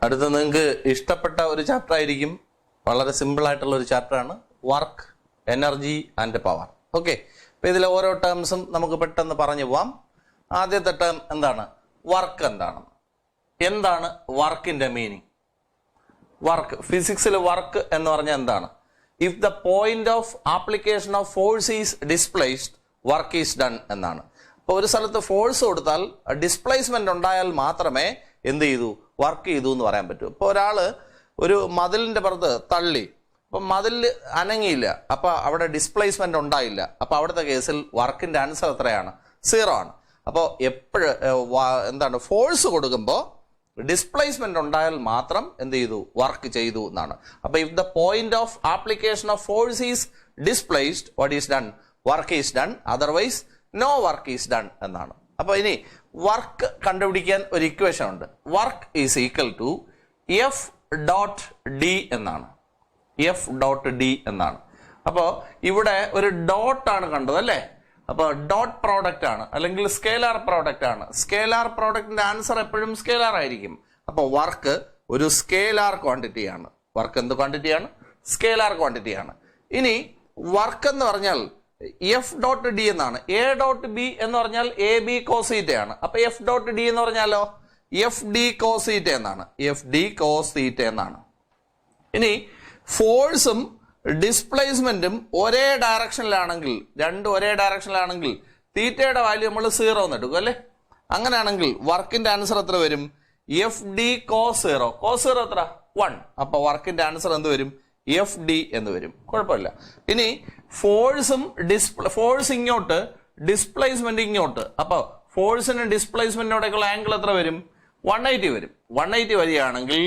അടുത്ത നിങ്ങൾക്ക് ഇഷ്ടപ്പെട്ട ഒരു ചാപ്റ്റർ ആയിരിക്കും. വളരെ സിമ്പിൾ ആയിട്ടുള്ള ഒരു ചാപ്റ്ററാണ് work, energy and power. Okay, അപ്പൊ ഇതിലെ ഓരോ ടേംസും നമുക്ക് പെട്ടെന്ന് പറഞ്ഞു പോവാം. ആദ്യത്തെ ടേം എന്താണ്? വർക്ക് എന്താണ്? എന്താണ് വർക്കിന്റെ മീനിങ്? വർക്ക്, ഫിസിക്സിൽ വർക്ക് എന്ന് പറഞ്ഞാൽ എന്താണ്? If the point of application of force is displaced work is done എന്നാണ്. അപ്പൊ ഒരു സ്ഥലത്ത് ഫോഴ്സ് കൊടുത്താൽ ഡിസ്പ്ലേസ്മെന്റ് ഉണ്ടായാൽ മാത്രമേ എന്ത് ചെയ്തു? വർക്ക് ചെയ്തു എന്ന് പറയാൻ പറ്റൂ. ഇപ്പൊ ഒരാള് ഒരു മതിലിന്റെ പുറത്ത് തള്ളി, അപ്പൊ മതിൽ അനങ്ങിയില്ല, അപ്പൊ അവിടെ ഡിസ്പ്ലേസ്മെന്റ് ഉണ്ടായില്ല. അപ്പൊ അവിടുത്തെ കേസിൽ വർക്കിന്റെ ആൻസർ എത്രയാണ്? 0 ആണ്. അപ്പോൾ എന്താണ്? ഫോഴ്സ് കൊടുക്കുമ്പോൾ ഡിസ്പ്ലേസ്മെന്റ് ഉണ്ടായാൽ മാത്രം എന്ത് ചെയ്തു? വർക്ക് ചെയ്തു എന്നാണ്. അപ്പൊ if the point of application of force is displaced what is done? Work is done, otherwise no work is done എന്നാണ്. അപ്പൊ ഇനി വർക്ക് കണ്ടുപിടിക്കാൻ ഒരു ഇക്വേഷൻ ഉണ്ട്. Work is equal to F dot D എന്നാണ്. എഫ് ഡോട്ട് ഡി എന്നാണ്. അപ്പോൾ ഇവിടെ ഒരു ഡോട്ട് ആണ് കണ്ടത് അല്ലേ? അപ്പൊ ഡോട്ട് പ്രോഡക്റ്റ് ആണ്, അല്ലെങ്കിൽ സ്കേലാർ പ്രോഡക്റ്റ് ആണ്. സ്കേലാർ പ്രോഡക്റ്റിന്റെ ആൻസർ എപ്പോഴും സ്കേലാർ ആയിരിക്കും. അപ്പൊ വർക്ക് ഒരു സ്കേലാർ ക്വാണ്ടിറ്റി ആണ്. വർക്ക് എന്ത് ക്വാണ്ടിറ്റിയാണ്? സ്കേലാർ ക്വാണ്ടിറ്റി ആണ്. ഇനി വർക്ക് എന്ന് പറഞ്ഞാൽ എഫ് ഡോട്ട് ഡി എന്നാണ്. എ ഡോട്ട് ബി എന്ന് പറഞ്ഞാൽ എ ബി കോസീറ്റയാണ്. അപ്പൊ എഫ് ഡോട്ട് ഡി എന്ന് പറഞ്ഞാലോ എഫ് ഡി കോസീറ്റ എന്നാണ്. എഫ് ഡി കോസീറ്റ എന്നാണ്. ഇനി ഫോഴ്സും ഡിസ്പ്ലേസ്മെന്റും ഒരേ ഡയറക്ഷനിലാണെങ്കിൽ, രണ്ടും ഒരേ ഡയറക്ഷനിലാണെങ്കിൽ തീറ്റയുടെ വാല്യൂ നമ്മൾ 0 എന്ന് എടുക്കും അല്ലെ? അങ്ങനെയാണെങ്കിൽ വർക്കിന്റെ ആൻസർ എത്ര വരും? F D cos 0. കോസ് 0 എത്ര? 1. അപ്പൊ വർക്കിന്റെ ആൻസർ എന്ത് വരും? എഫ് ഡി എന്ന് വരും. കുഴപ്പമില്ല. ഇനി ഫോഴ്സ് ഇങ്ങോട്ട്, ഡിസ്പ്ലേസ്മെന്റ് ഇങ്ങോട്ട്. അപ്പൊ ഫോഴ്സിനും ഡിസ്പ്ലേസ്മെന്റിനോടൊക്കെയുള്ള ആംഗിൾ എത്ര വരും? 180 വരും. 180 വരികയാണെങ്കിൽ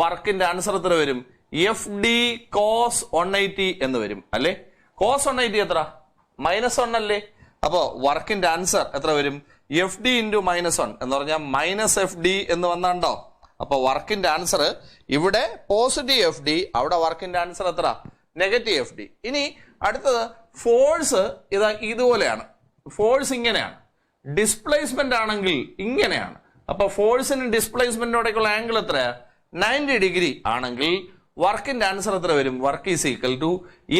വർക്കിന്റെ ആൻസർ എത്ര വരും? എഫ് ഡി കോസ് 180 എന്ന് വരും അല്ലെ? കോസ് 180 എത്ര? -1 അല്ലേ? അപ്പോ വർക്കിന്റെ ആൻസർ എത്ര വരും? എഫ് ഡി ഇൻറ്റു -1 എന്ന് പറഞ്ഞാൽ മൈനസ് എഫ് ഡി എന്ന് വന്നാണ്ടോ? അപ്പൊ വർക്കിന്റെ ആൻസർ ഇവിടെ പോസിറ്റീവ് എഫ് ഡി, അവിടെ വർക്കിന്റെ ആൻസർ എത്ര? Negative F D. ഇനി അടുത്തത് ഫോഴ്സ് ഇതുപോലെയാണ്. ഫോഴ്സ് ഇങ്ങനെയാണ്. ഡിസ്പ്ലേസ്മെന്റ് ആണെങ്കിൽ ഇങ്ങനെയാണ്. അപ്പൊ ഫോഴ്സിനും ഡിസ്പ്ലേസ്മെന്റിനോടൊക്കെയുള്ള ആംഗിൾ എത്രയാ? 90 ഡിഗ്രി ആണെങ്കിൽ വർക്കിന്റെ ആൻസർ എത്ര വരും? Work is equal to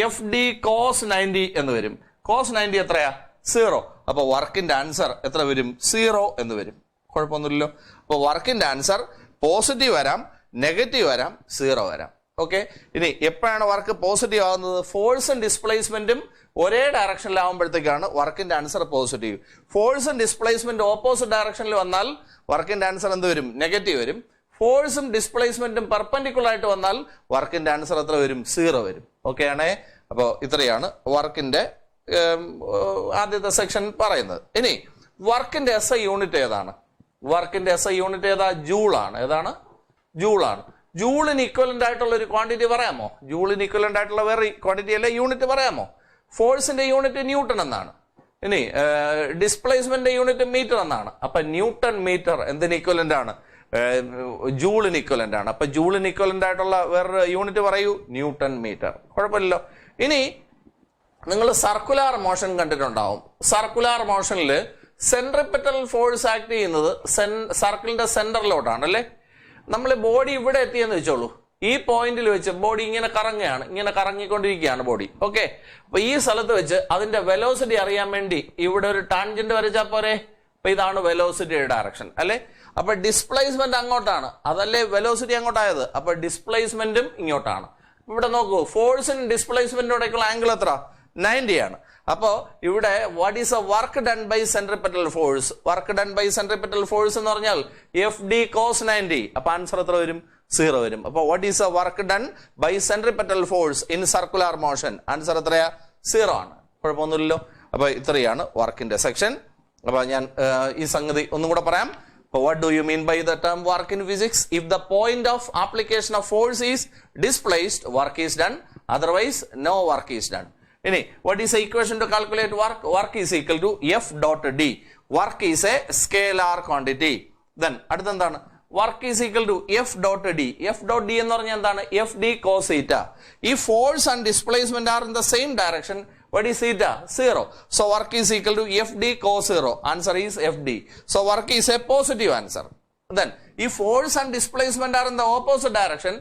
F D cos 90 എന്ന് വരും. കോസ് 90 എത്രയാ? 0. അപ്പൊ വർക്കിന്റെ ആൻസർ എത്ര വരും? 0 എന്ന് വരും. കുഴപ്പമൊന്നുമില്ലല്ലോ. അപ്പൊ വർക്കിന്റെ ആൻസർ പോസിറ്റീവ് വരാം, നെഗറ്റീവ് വരാം, 0 വരാം. ഓക്കെ, ഇനി എപ്പോഴാണ് വർക്ക് പോസിറ്റീവ് ആകുന്നത്? ഫോഴ്സും ഡിസ്പ്ലേസ്മെന്റും ഒരേ ഡയറക്ഷനിലാവുമ്പോഴത്തേക്കാണ് വർക്കിന്റെ ആൻസർ പോസിറ്റീവ്. ഫോഴ്സും ഡിസ്പ്ലേസ്മെന്റ് ഓപ്പോസിറ്റ് ഡയറക്ഷനിൽ വന്നാൽ വർക്കിന്റെ ആൻസർ എന്ത് വരും? നെഗറ്റീവ് വരും. ഫോഴ്സും ഡിസ്പ്ലേസ്മെന്റും പെർപെൻഡിക്കുലർ ആയിട്ട് വന്നാൽ വർക്കിന്റെ ആൻസർ എത്ര വരും? 0 വരും. ഓക്കെ ആണേ? അപ്പോൾ ഇത്രയാണ് വർക്കിന്റെ ആദ്യത്തെ സെക്ഷൻ പറയുന്നത്. ഇനി വർക്കിന്റെ SI യൂണിറ്റ് ഏതാണ്? വർക്കിന്റെ SI യൂണിറ്റ് ഏതാ? ജൂളാണ്. ഏതാണ്? ജൂളാണ്. ജൂളിന് ഇക്വലന്റ് ആയിട്ടുള്ള ഒരു ക്വാണ്ടിറ്റി പറയാമോ? ജൂളിന് ഇക്വലന്റ് ആയിട്ടുള്ള വേറെ ക്വാണ്ടിറ്റി അല്ലെ യൂണിറ്റ് പറയാമോ? ഫോഴ്സിന്റെ യൂണിറ്റ് ന്യൂട്ടൺ എന്നാണ്. ഇനി ഡിസ്പ്ലേസ്മെന്റ് യൂണിറ്റ് മീറ്റർ എന്നാണ്. അപ്പൊ ന്യൂട്ടൺ മീറ്റർ എന്തിന് ഇക്വലന്റ് ആണ്? ജൂളിന് ഇക്വലന്റ് ആണ്. അപ്പൊ ജൂളിന് ഇക്വലന്റ് ആയിട്ടുള്ള വേറൊരു യൂണിറ്റ് പറയൂ, ന്യൂട്ടൺ മീറ്റർ. കുഴപ്പമില്ലല്ലോ. ഇനി നിങ്ങൾ സർക്കുലാർ മോഷൻ കണ്ടിട്ടുണ്ടാവും. സർക്കുലാർ മോഷനിൽ സെൻട്രിപെറ്റൽ ഫോഴ്സ് ആക്ട് ചെയ്യുന്നത് സർക്കിളിന്റെ സെന്ററിലോട്ടാണ് അല്ലെ? നമ്മൾ ബോഡി ഇവിടെ എത്തിയെന്ന് വെച്ചോളൂ. ഈ പോയിന്റിൽ വെച്ച് ബോഡി ഇങ്ങനെ കറങ്ങുകയാണ്, ഇങ്ങനെ കറങ്ങിക്കൊണ്ടിരിക്കുകയാണ് ബോഡി. ഓക്കെ, അപ്പൊ ഈ സ്ഥലത്ത് വെച്ച് അതിന്റെ വെലോസിറ്റി അറിയാൻ വേണ്ടി ഇവിടെ ഒരു ടാൻജന്റ് വരച്ചാൽ പോരെ? അപ്പൊ ഇതാണ് വെലോസിറ്റിയുടെ ഡയറക്ഷൻ അല്ലെ? അപ്പൊ ഡിസ്പ്ലേസ്മെന്റ് അങ്ങോട്ടാണ്, അതല്ലേ വെലോസിറ്റി അങ്ങോട്ടായത്. അപ്പൊ ഡിസ്പ്ലേസ്മെന്റും ഇങ്ങോട്ടാണ്. ഇവിടെ നോക്കൂ, ഫോഴ്സിനും ഡിസ്പ്ലേസ്മെന്റിനോടൊക്കെയുള്ള ആംഗിൾ എത്ര? 90 ആണ്. അപ്പോ ഇവിടെ what is a work done by centripetal force? Work done by centripetal force എന്ന് പറഞ്ഞാൽ എഫ് ഡി കോസ് 90. അപ്പൊ ആൻസർ എത്ര വരും? 0 വരും. അപ്പൊ what is a work done by centripetal force in circular motion? Answer എത്രയാ? 0 ആണ്. കുഴപ്പമൊന്നുമില്ലല്ലോ. അപ്പൊ ഇത്രയാണ് വർക്കിന്റെ സെക്ഷൻ. അപ്പൊ ഞാൻ ഈ സംഗതി ഒന്നും കൂടെ പറയാം. What do you mean by the term work in physics? If the point of application of force is displaced, work is done. Otherwise, no work is done. Any, what is the equation to calculate work? Work is equal to F dot D. Work is a scalar quantity. Then, അടുത്തെന്താണ്? Work is equal to F dot D. F dot D എന്ന് പറഞ്ഞാൽ എന്താണ്? F D cos theta. If force and displacement are in the same direction, what is theta? 0. So work is equal to FD cos 0. Answer is FD. So work is a positive answer. Then if force and displacement are in the opposite direction,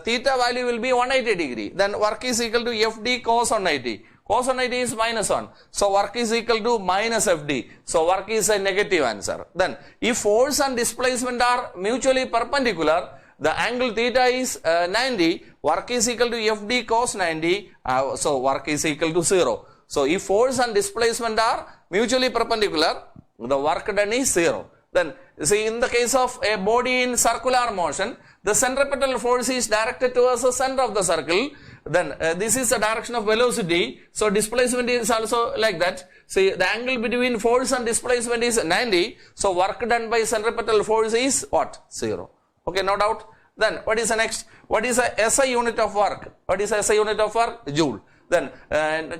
theta value will be 180 degree. Then work is equal to FD cos 180. Cos 180 is minus 1. So work is equal to minus FD. So work is a negative answer. Then if force and displacement are mutually perpendicular, the angle theta is 90. Work is equal to FD cos 90. So work is equal to 0. So if force and displacement are mutually perpendicular, the work done is 0. Then see, in the case of a body in circular motion, the centripetal force is directed towards the center of the circle. Then this is the direction of velocity. So displacement is also like that. See, the angle between force and displacement is 90. So work done by centripetal force is what? 0. Okay, no doubt. Then what is the next? What is a SI unit of work? What is a SI unit of work? Joule. Then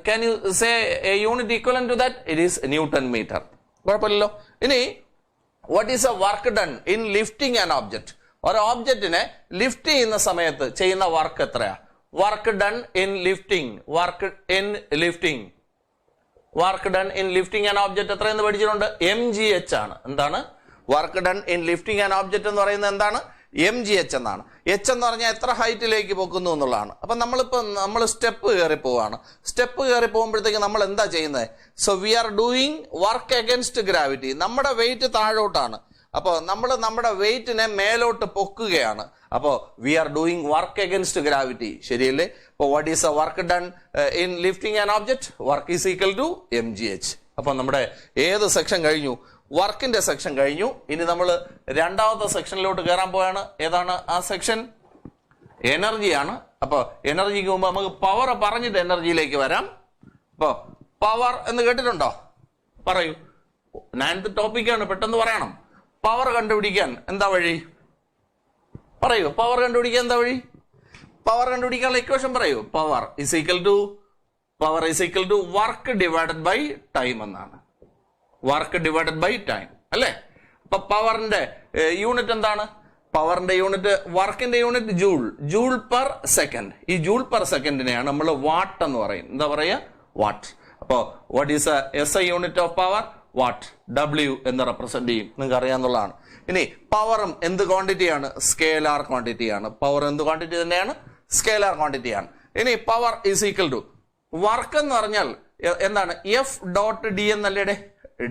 can you say a unit equivalent to that? It is Newton meter. What is a work done in lifting an object? Or object in a lifting in the samayat cheyna work etraya? Work done in lifting. Work in lifting. Work done in lifting an object എത്ര എന്ന് പഠിച്ചിട്ടുണ്ട്? MGH ആണ്. എന്താണ്? Work done in lifting an object എന്ന് പറയുന്നത് എന്താണ്? MGH എന്നാണ്. H എന്ന് പറഞ്ഞാൽ എത്ര ഹൈറ്റിലേക്ക് പോകുന്നു എന്നുള്ളതാണ്. അപ്പം നമ്മൾ സ്റ്റെപ്പ് കയറി പോവാണ്. സ്റ്റെപ്പ് കയറി പോകുമ്പോഴത്തേക്ക് നമ്മൾ എന്താ ചെയ്യുന്നത്? So we are doing work against gravity. നമ്മുടെ വെയിറ്റ് താഴോട്ടാണ്. അപ്പോൾ നമ്മൾ നമ്മുടെ വെയിറ്റിനെ മേലോട്ട് പൊക്കുകയാണ്. അപ്പോൾ we are doing work against gravity. ശരിയല്ലേ? അപ്പോൾ what is a work done in lifting an object? Work is equal to MGH. അപ്പോൾ നമ്മുടെ ഏത് സെക്ഷൻ കഴിഞ്ഞു? വർക്കിന്റെ സെക്ഷൻ കഴിഞ്ഞു. ഇനി നമ്മൾ രണ്ടാമത്തെ സെക്ഷനിലോട്ട് കയറാൻ പോവാണ്. ഏതാണ് ആ സെക്ഷൻ? എനർജിയാണ്. അപ്പോൾ എനർജിക്ക് മുമ്പ് നമുക്ക് പവർ പറഞ്ഞിട്ട് എനർജിയിലേക്ക് വരാം. അപ്പോൾ പവർ എന്ന് കേട്ടിട്ടുണ്ടോ? പറയൂ. 9th ടോപ്പിക്കാണ്, പെട്ടെന്ന് പറയണം. പവർ കണ്ടുപിടിക്കാൻ എന്താ വഴി? പറയൂ. പവർ കണ്ടുപിടിക്കാൻ എന്താ വഴി? പവർ കണ്ടുപിടിക്കാനുള്ള ഇക്വേഷൻ പറയൂ. Power is equal to work divided by time എന്നാണ്. വർക്ക് ഡിവൈഡഡ് ബൈ ടൈം അല്ലേ? അപ്പൊ പവറിന്റെ യൂണിറ്റ് എന്താണ്? പവറിന്റെ യൂണിറ്റ്, വർക്കിന്റെ യൂണിറ്റ് ജൂൾ പെർ സെക്കൻഡ്. ഈ ജൂൾ പെർ സെക്കൻഡിനെയാണ് നമ്മൾ വാട്ട് എന്ന് പറയും. എന്താ പറയുക? വാട്ട്. അപ്പോ what is SI unit of power? Watt. W എന്ന് റെപ്രസെന്റ് ചെയ്യും. നിങ്ങൾക്ക് അറിയാവുന്നതാണ്. ഇനി പവറും എന്ത് ക്വാണ്ടിറ്റിയാണ്? സ്കേലാർ ക്വാണ്ടിറ്റിയാണ്. പവർ എന്ത് ക്വാണ്ടിറ്റി തന്നെയാണ്? സ്കേലാർ ക്വാണ്ടിറ്റിയാണ്. ഇനി power is equal to work എന്ന് പറഞ്ഞാൽ എന്താണ്? F.D എന്നല്ലേ?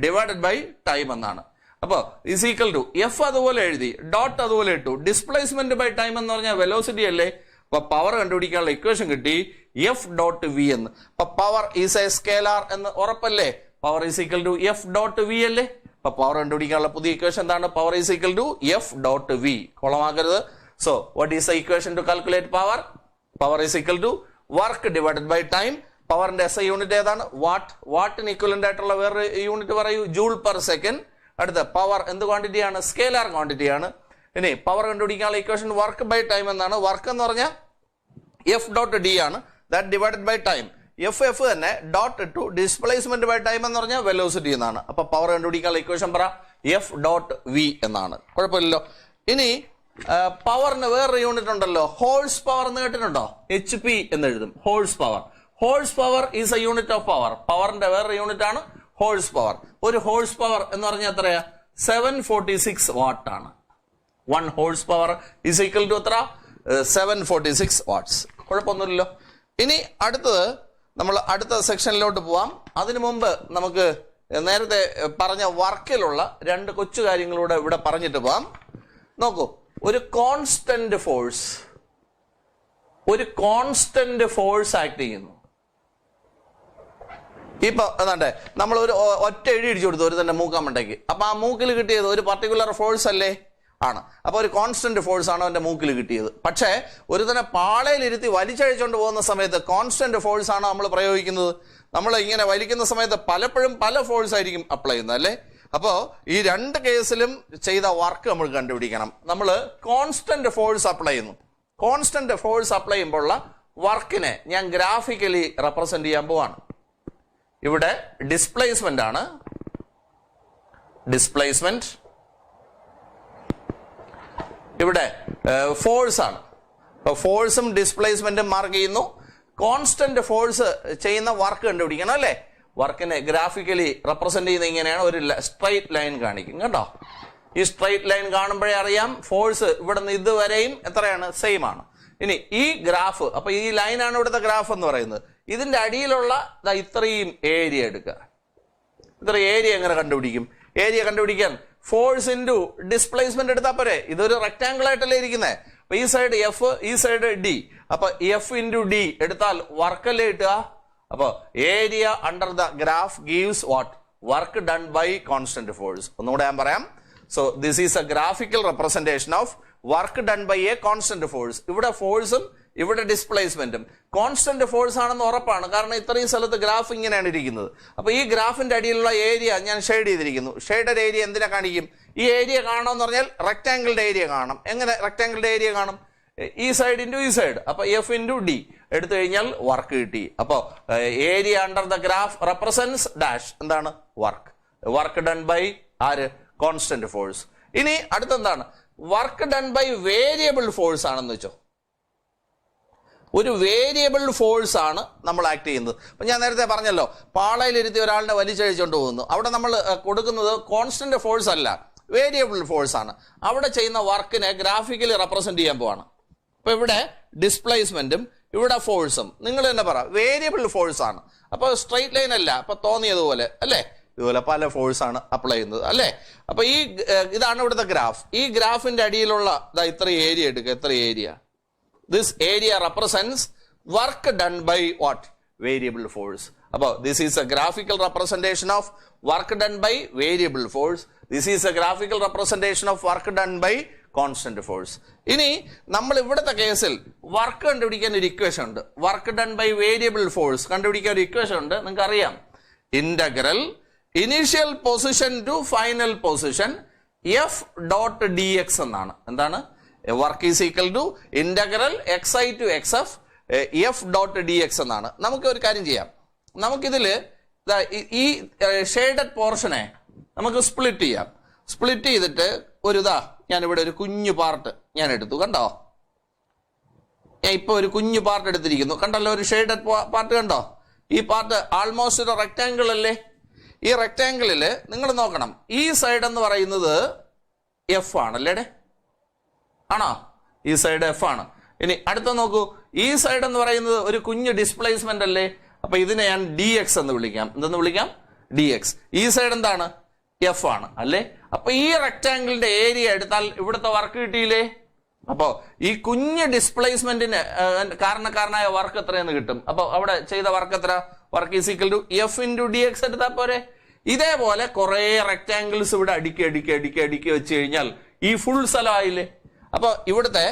ഡിവൈഡഡ് ബൈ ടൈം എന്നാണ്. അപ്പോൾ ഈസ് ഈക്വൽ ടു F അതുപോലെ എഴുതി, ഡോട്ട് അതുപോലെ ഇട്ടു. ഡിസ്പ്ലേസ്മെന്റ് ബൈ ടൈം എന്ന് പറഞ്ഞാൽ വെലോസിറ്റി അല്ലേ? അപ്പൊ പവർ കണ്ടുപിടിക്കാനുള്ള ഇക്വേഷൻ കിട്ടി F.V എന്ന്. അപ്പൊ പവർ ഈസ് എ സ്കേലാർ എന്ന് ഉറപ്പല്ലേ? Power is equal to F.V അല്ലേ? അപ്പൊ പവർ കണ്ടുപിടിക്കാനുള്ള പുതിയ ഇക്വേഷൻ എന്താണ്? Power is equal to F.V. കോളമാക്കരുത്. So what is the equation to calculate power? Power is equal to work divided by time. പവറിന്റെ SI unit ഏതാണ്? വാട്ട്. വാട്ടിന് equivalent ആയിട്ടുള്ള വേറെ യൂണിറ്റ് പറയൂ. Joule per second. അടുത്ത പവർ എന്ത് ക്വാണ്ടിറ്റിയാണ്? സ്കേലാർ ക്വാണ്ടിറ്റിയാണ്. ഇനി പവർ കണ്ടുപിടിക്കാനുള്ള ഇക്വേഷൻ വർക്ക് ബൈ ടൈം എന്നാണ്. വർക്ക് എന്ന് പറഞ്ഞാൽ F.D ആണ്. That divided by time. F തന്നെ ഡോട്ട് ഇട്ടു. ഡിസ്പ്ലേസ്മെന്റ് ബൈ ടൈം എന്ന് പറഞ്ഞാൽ വെലോസിറ്റി എന്നാണ്. അപ്പൊ പവർ കണ്ടുപിടിക്കാനുള്ള ഇക്വേഷൻ പറ F.V എന്നാണ്. കുഴപ്പമില്ലല്ലോ. ഇനി പവറിന് വേറൊരു യൂണിറ്റ് ഉണ്ടല്ലോ, ഹോഴ്സ് പവർ എന്ന് കേട്ടിട്ടുണ്ടോ? HP എന്ന് എഴുതും. Horse power. Horse power is a unit of power. പവറിന്റെ വേറൊരു യൂണിറ്റ് ആണ് ഹോഴ്സ് പവർ. ഒരു ഹോഴ്സ് പവർ എന്ന് പറഞ്ഞാൽ എത്രയാ? 746 വാട്ട് ആണ്. 1 horse power is equal to എത്ര? 746 വാട്ട്സ്. കുഴപ്പമൊന്നുമില്ലല്ലോ. ഇനി അടുത്തത് നമ്മൾ അടുത്ത സെക്ഷനിലോട്ട് പോവാം. അതിനു മുമ്പ് നമുക്ക് നേരത്തെ പറഞ്ഞ വർക്കിലുള്ള 2 കൊച്ചു കാര്യങ്ങളൂടെ ഇവിടെ പറഞ്ഞിട്ട് പോവാം. നോക്കൂ, ഒരു കോൺസ്റ്റന്റ് ഫോഴ്സ് ആക്ട് ചെയ്യുന്നു. ഇപ്പൊ എന്താണ്ടേ, നമ്മൾ ഒരു ഒറ്റ എഴി ഇടിച്ചു കൊടുത്തു ഒരു തന്നെ മൂക്കാമണ്ടേക്ക്. അപ്പൊ ആ മൂക്കിൽ കിട്ടിയത് ഒരു പർട്ടിക്കുലർ ഫോഴ്സ് അല്ലേ? ആണ്. അപ്പൊ ഒരു കോൺസ്റ്റന്റ് ഫോഴ്സ് ആണ് അവന്റെ മൂക്കിൽ കിട്ടിയത്. പക്ഷേ ഒരു തന്നെ പാളയിലിരുത്തി വലിച്ചഴിച്ചുകൊണ്ട് പോകുന്ന സമയത്ത് കോൺസ്റ്റന്റ് ഫോഴ്സ് ആണ് നമ്മൾ പ്രയോഗിക്കുന്നത്. നമ്മൾ ഇങ്ങനെ വലിക്കുന്ന സമയത്ത് പലപ്പോഴും പല ഫോഴ്സ് ആയിരിക്കും അപ്ലൈ ചെയ്യുന്നത് അല്ലേ? അപ്പോ ഈ 2 കേസിലും ചെയ്ത വർക്ക് നമ്മൾ കണ്ടുപിടിക്കണം. നമ്മൾ കോൺസ്റ്റന്റ് ഫോഴ്സ് അപ്ലൈ ചെയ്യുന്നു. കോൺസ്റ്റന്റ് ഫോഴ്സ് അപ്ലൈ ചെയ്യുമ്പോഴുള്ള വർക്കിനെ ഞാൻ ഗ്രാഫിക്കലി റെപ്രസെന്റ് ചെയ്യാൻ പോവാണ്. ഇവിടെ ഡിസ്പ്ലേസ്മെന്റ് ആണ്. ഡിസ്പ്ലേസ്മെന്റ്. ഇവിടെ ഫോഴ്സ് ആണ്. ഫോഴ്സും ഡിസ്പ്ലേസ്മെന്റും മാർക്ക് ചെയ്യുന്നു. കോൺസ്റ്റന്റ് ഫോഴ്സ് ചെയ്യുന്ന വർക്ക് കണ്ടുപിടിക്കണം അല്ലേ? വർക്കിനെ ഗ്രാഫിക്കലി റെപ്രസെന്റ് ചെയ്യുന്ന ഇങ്ങനെയാണ്. ഒരു സ്ട്രൈറ്റ് ലൈൻ കാണിക്കും കേട്ടോ. ഈ സ്ട്രൈറ്റ് ലൈൻ കാണുമ്പോഴേ അറിയാം ഫോഴ്സ് ഇവിടെ നിന്ന് ഇതുവരെയും എത്രയാണ്, സെയിം ആണ്. ഇനി ഈ ഗ്രാഫ്, അപ്പൊ ഈ ലൈനാണ് ഇവിടുത്തെ ഗ്രാഫ് എന്ന് പറയുന്നത്. ഇതിന്റെ അടിയിലുള്ള ഇത്രയും ഏരിയ എടുക്കുക. ഇത്ര ഏരിയ എങ്ങനെ കണ്ടുപിടിക്കും? ഏരിയ കണ്ടുപിടിക്കാൻ ഫോഴ്സ് ഇൻറ്റു ഡിസ്പ്ലേസ്മെന്റ് എടുത്താൽ പോരെ. ഇതൊരു റെക്ടാംഗിൾ ആയിട്ടല്ലേ ഇരിക്കുന്നത്. അപ്പൊ ഈ സൈഡ് എഫ്, ഈ സൈഡ് ഡി. അപ്പൊ എഫ് ഇൻറ്റു ഡി എടുത്താൽ വർക്കല്ലേ കിട്ടുക. അപ്പൊ area under the graph gives what, work done by constant force. ഒന്നുകൂടെ ഞാൻ പറയാം. So this is a graphical representation of work done by a constant force. ഇവിടെ ഫോഴ്സും ഇവിടെ ഡിസ്പ്ലേസ്മെന്റും കോൺസ്റ്റന്റ് ഫോഴ്സ് ആണെന്ന് ഉറപ്പാണ്. കാരണം ഇത്രയും സ്ഥലത്ത് ഗ്രാഫ് ഇങ്ങനെയാണ് ഇരിക്കുന്നത്. അപ്പൊ ഈ ഗ്രാഫിന്റെ അടിയിലുള്ള ഏരിയ ഞാൻ ഷെയ്ഡ് ചെയ്തിരിക്കുന്നു. ഷെയ്ഡഡ് ഏരിയ എന്തിനാ കാണിക്കും? ഈ ഏരിയ കാണണമെന്ന് പറഞ്ഞാൽ റെക്ടാംഗിളിന്റെ ഏരിയ കാണണം. എങ്ങനെ റെക്ടാംഗിളിന്റെ ഏരിയ കാണും? ഈ സൈഡ് ഇൻറ്റു ഈ സൈഡ്. അപ്പൊ എഫ് ഇൻറ്റു ഡി എടുത്തു കഴിഞ്ഞാൽ വർക്ക് കിട്ടി. അപ്പോ area under the graph represents dash എന്താണ്, വർക്ക്. വർക്ക് ഡൺ ബൈ ആര്, കോൺസ്റ്റന്റ് ഫോഴ്സ്. ഇനി അടുത്തെന്താണ്, work done by variable force ആണെന്ന് വെച്ചോ. ഒരു വേരിയബിൾ ഫോഴ്സ് ആണ് നമ്മൾ ആക്ട് ചെയ്യുന്നത്. അപ്പൊ ഞാൻ നേരത്തെ പറഞ്ഞല്ലോ, പാളയിലിരുത്തി ഒരാളിനെ വലിച്ചഴിച്ചുകൊണ്ട് പോകുന്നു. അവിടെ നമ്മൾ കൊടുക്കുന്നത് കോൺസ്റ്റന്റ് ഫോഴ്സ് അല്ല, വേരിയബിൾ ഫോഴ്സ് ആണ്. അവിടെ ചെയ്യുന്ന വർക്കിനെ ഗ്രാഫിക്കലി റെപ്രസെന്റ് ചെയ്യാൻ പോവാണ്. അപ്പൊ ഇവിടെ ഡിസ്പ്ലേസ്മെന്റും ഇവിടെ ഫോഴ്സും നിങ്ങൾ തന്നെ പറ, വേരിയബിൾ ഫോഴ്സ് ആണ്. അപ്പൊ സ്ട്രെയിറ്റ് ലൈൻ അല്ല, അപ്പൊ തോന്നിയതുപോലെ അല്ലേ, ഇതുപോലെ പല ഫോഴ്സ് ആണ് അപ്ലൈ ചെയ്യുന്നത് അല്ലേ. അപ്പൊ ഇതാണ് ഇവിടുത്തെ ഗ്രാഫ്. ഈ ഗ്രാഫിന്റെ അടിയിലുള്ള ഇത്ര ഏരിയ എടുക്കുക. എത്ര area? This area represents work done by what? Variable force. Appo this is a graphical representation of work done by variable force. This is a graphical representation of work done by constant force. ഇനി നമ്മൾ ഇവിടുത്തെ കേസിൽ work കണ്ടുപിടിക്കാൻ ഒരു equation ഉണ്ട്. Work done by variable force കണ്ടുപിടിക്കാൻ ഒരു equation ഉണ്ട്. നിങ്ങൾക്ക് അറിയാം, integral initial position to final position F dot D X എന്നാണ്. എന്താണ്? Work is equal to integral X I to X F F dot D X എന്നാണ്. നമുക്ക് ഒരു കാര്യം ചെയ്യാം. നമുക്കിതില് ഈ ഷെയ്ഡഡ് പോർഷനെ നമുക്ക് സ്പ്ലിറ്റ് ചെയ്യാം. സ്പ്ലിറ്റ് ചെയ്തിട്ട് ഞാനിവിടെ ഒരു കുഞ്ഞു പാർട്ട് ഞാൻ എടുത്തു. കണ്ടോ, ഞാൻ ഇപ്പൊ ഒരു കുഞ്ഞു പാർട്ട് എടുത്തിരിക്കുന്നു. കണ്ടല്ലോ, ഒരു ഷെയ്ഡഡ് പാർട്ട് കണ്ടോ? ഈ പാർട്ട് ആൾമോസ്റ്റ് ഒരു റെക്ടാംഗിൾ അല്ലേ. ഈ റെക്ടാംഗിളില് നിങ്ങൾ നോക്കണം, ഈ സൈഡ് എന്ന് പറയുന്നത് എഫ് ആണല്ലേ, ആണോ? ഈ സൈഡ് എഫ് ആണ്. ഇനി അടുത്ത നോക്കൂ, ഈ സൈഡ് എന്ന് പറയുന്നത് ഒരു കുഞ്ഞ് ഡിസ്പ്ലേസ്മെന്റ് അല്ലേ. അപ്പൊ ഇതിനെ ഞാൻ ഡി എക്സ് എന്ന് വിളിക്കാം. എന്തെന്ന് വിളിക്കാം? D X. ഈ സൈഡ് എന്താണ്? എഫ് ആണ് അല്ലേ. അപ്പൊ ഈ റെക്ടാംഗിളിന്റെ ഏരിയ എടുത്താൽ ഇവിടുത്തെ വർക്ക് കിട്ടിയില്ലേ. അപ്പോ ഈ കുഞ്ഞ് ഡിസ്പ്ലേസ്മെന്റിന് കാരണക്കാരനായ വർക്ക് എത്രയെന്ന് കിട്ടും. അപ്പൊ അവിടെ ചെയ്ത വർക്ക് എത്ര? Work is equal to F into D X എടുത്താൽ പോരെ. ഇതേപോലെ കുറെ റെക്ടാംഗിൾസ് ഇവിടെ അടുക്കി വെച്ച് കഴിഞ്ഞാൽ ഈ ഫുൾ സ്ഥലമായില്ലേ. അപ്പൊ ഇവിടുത്തെ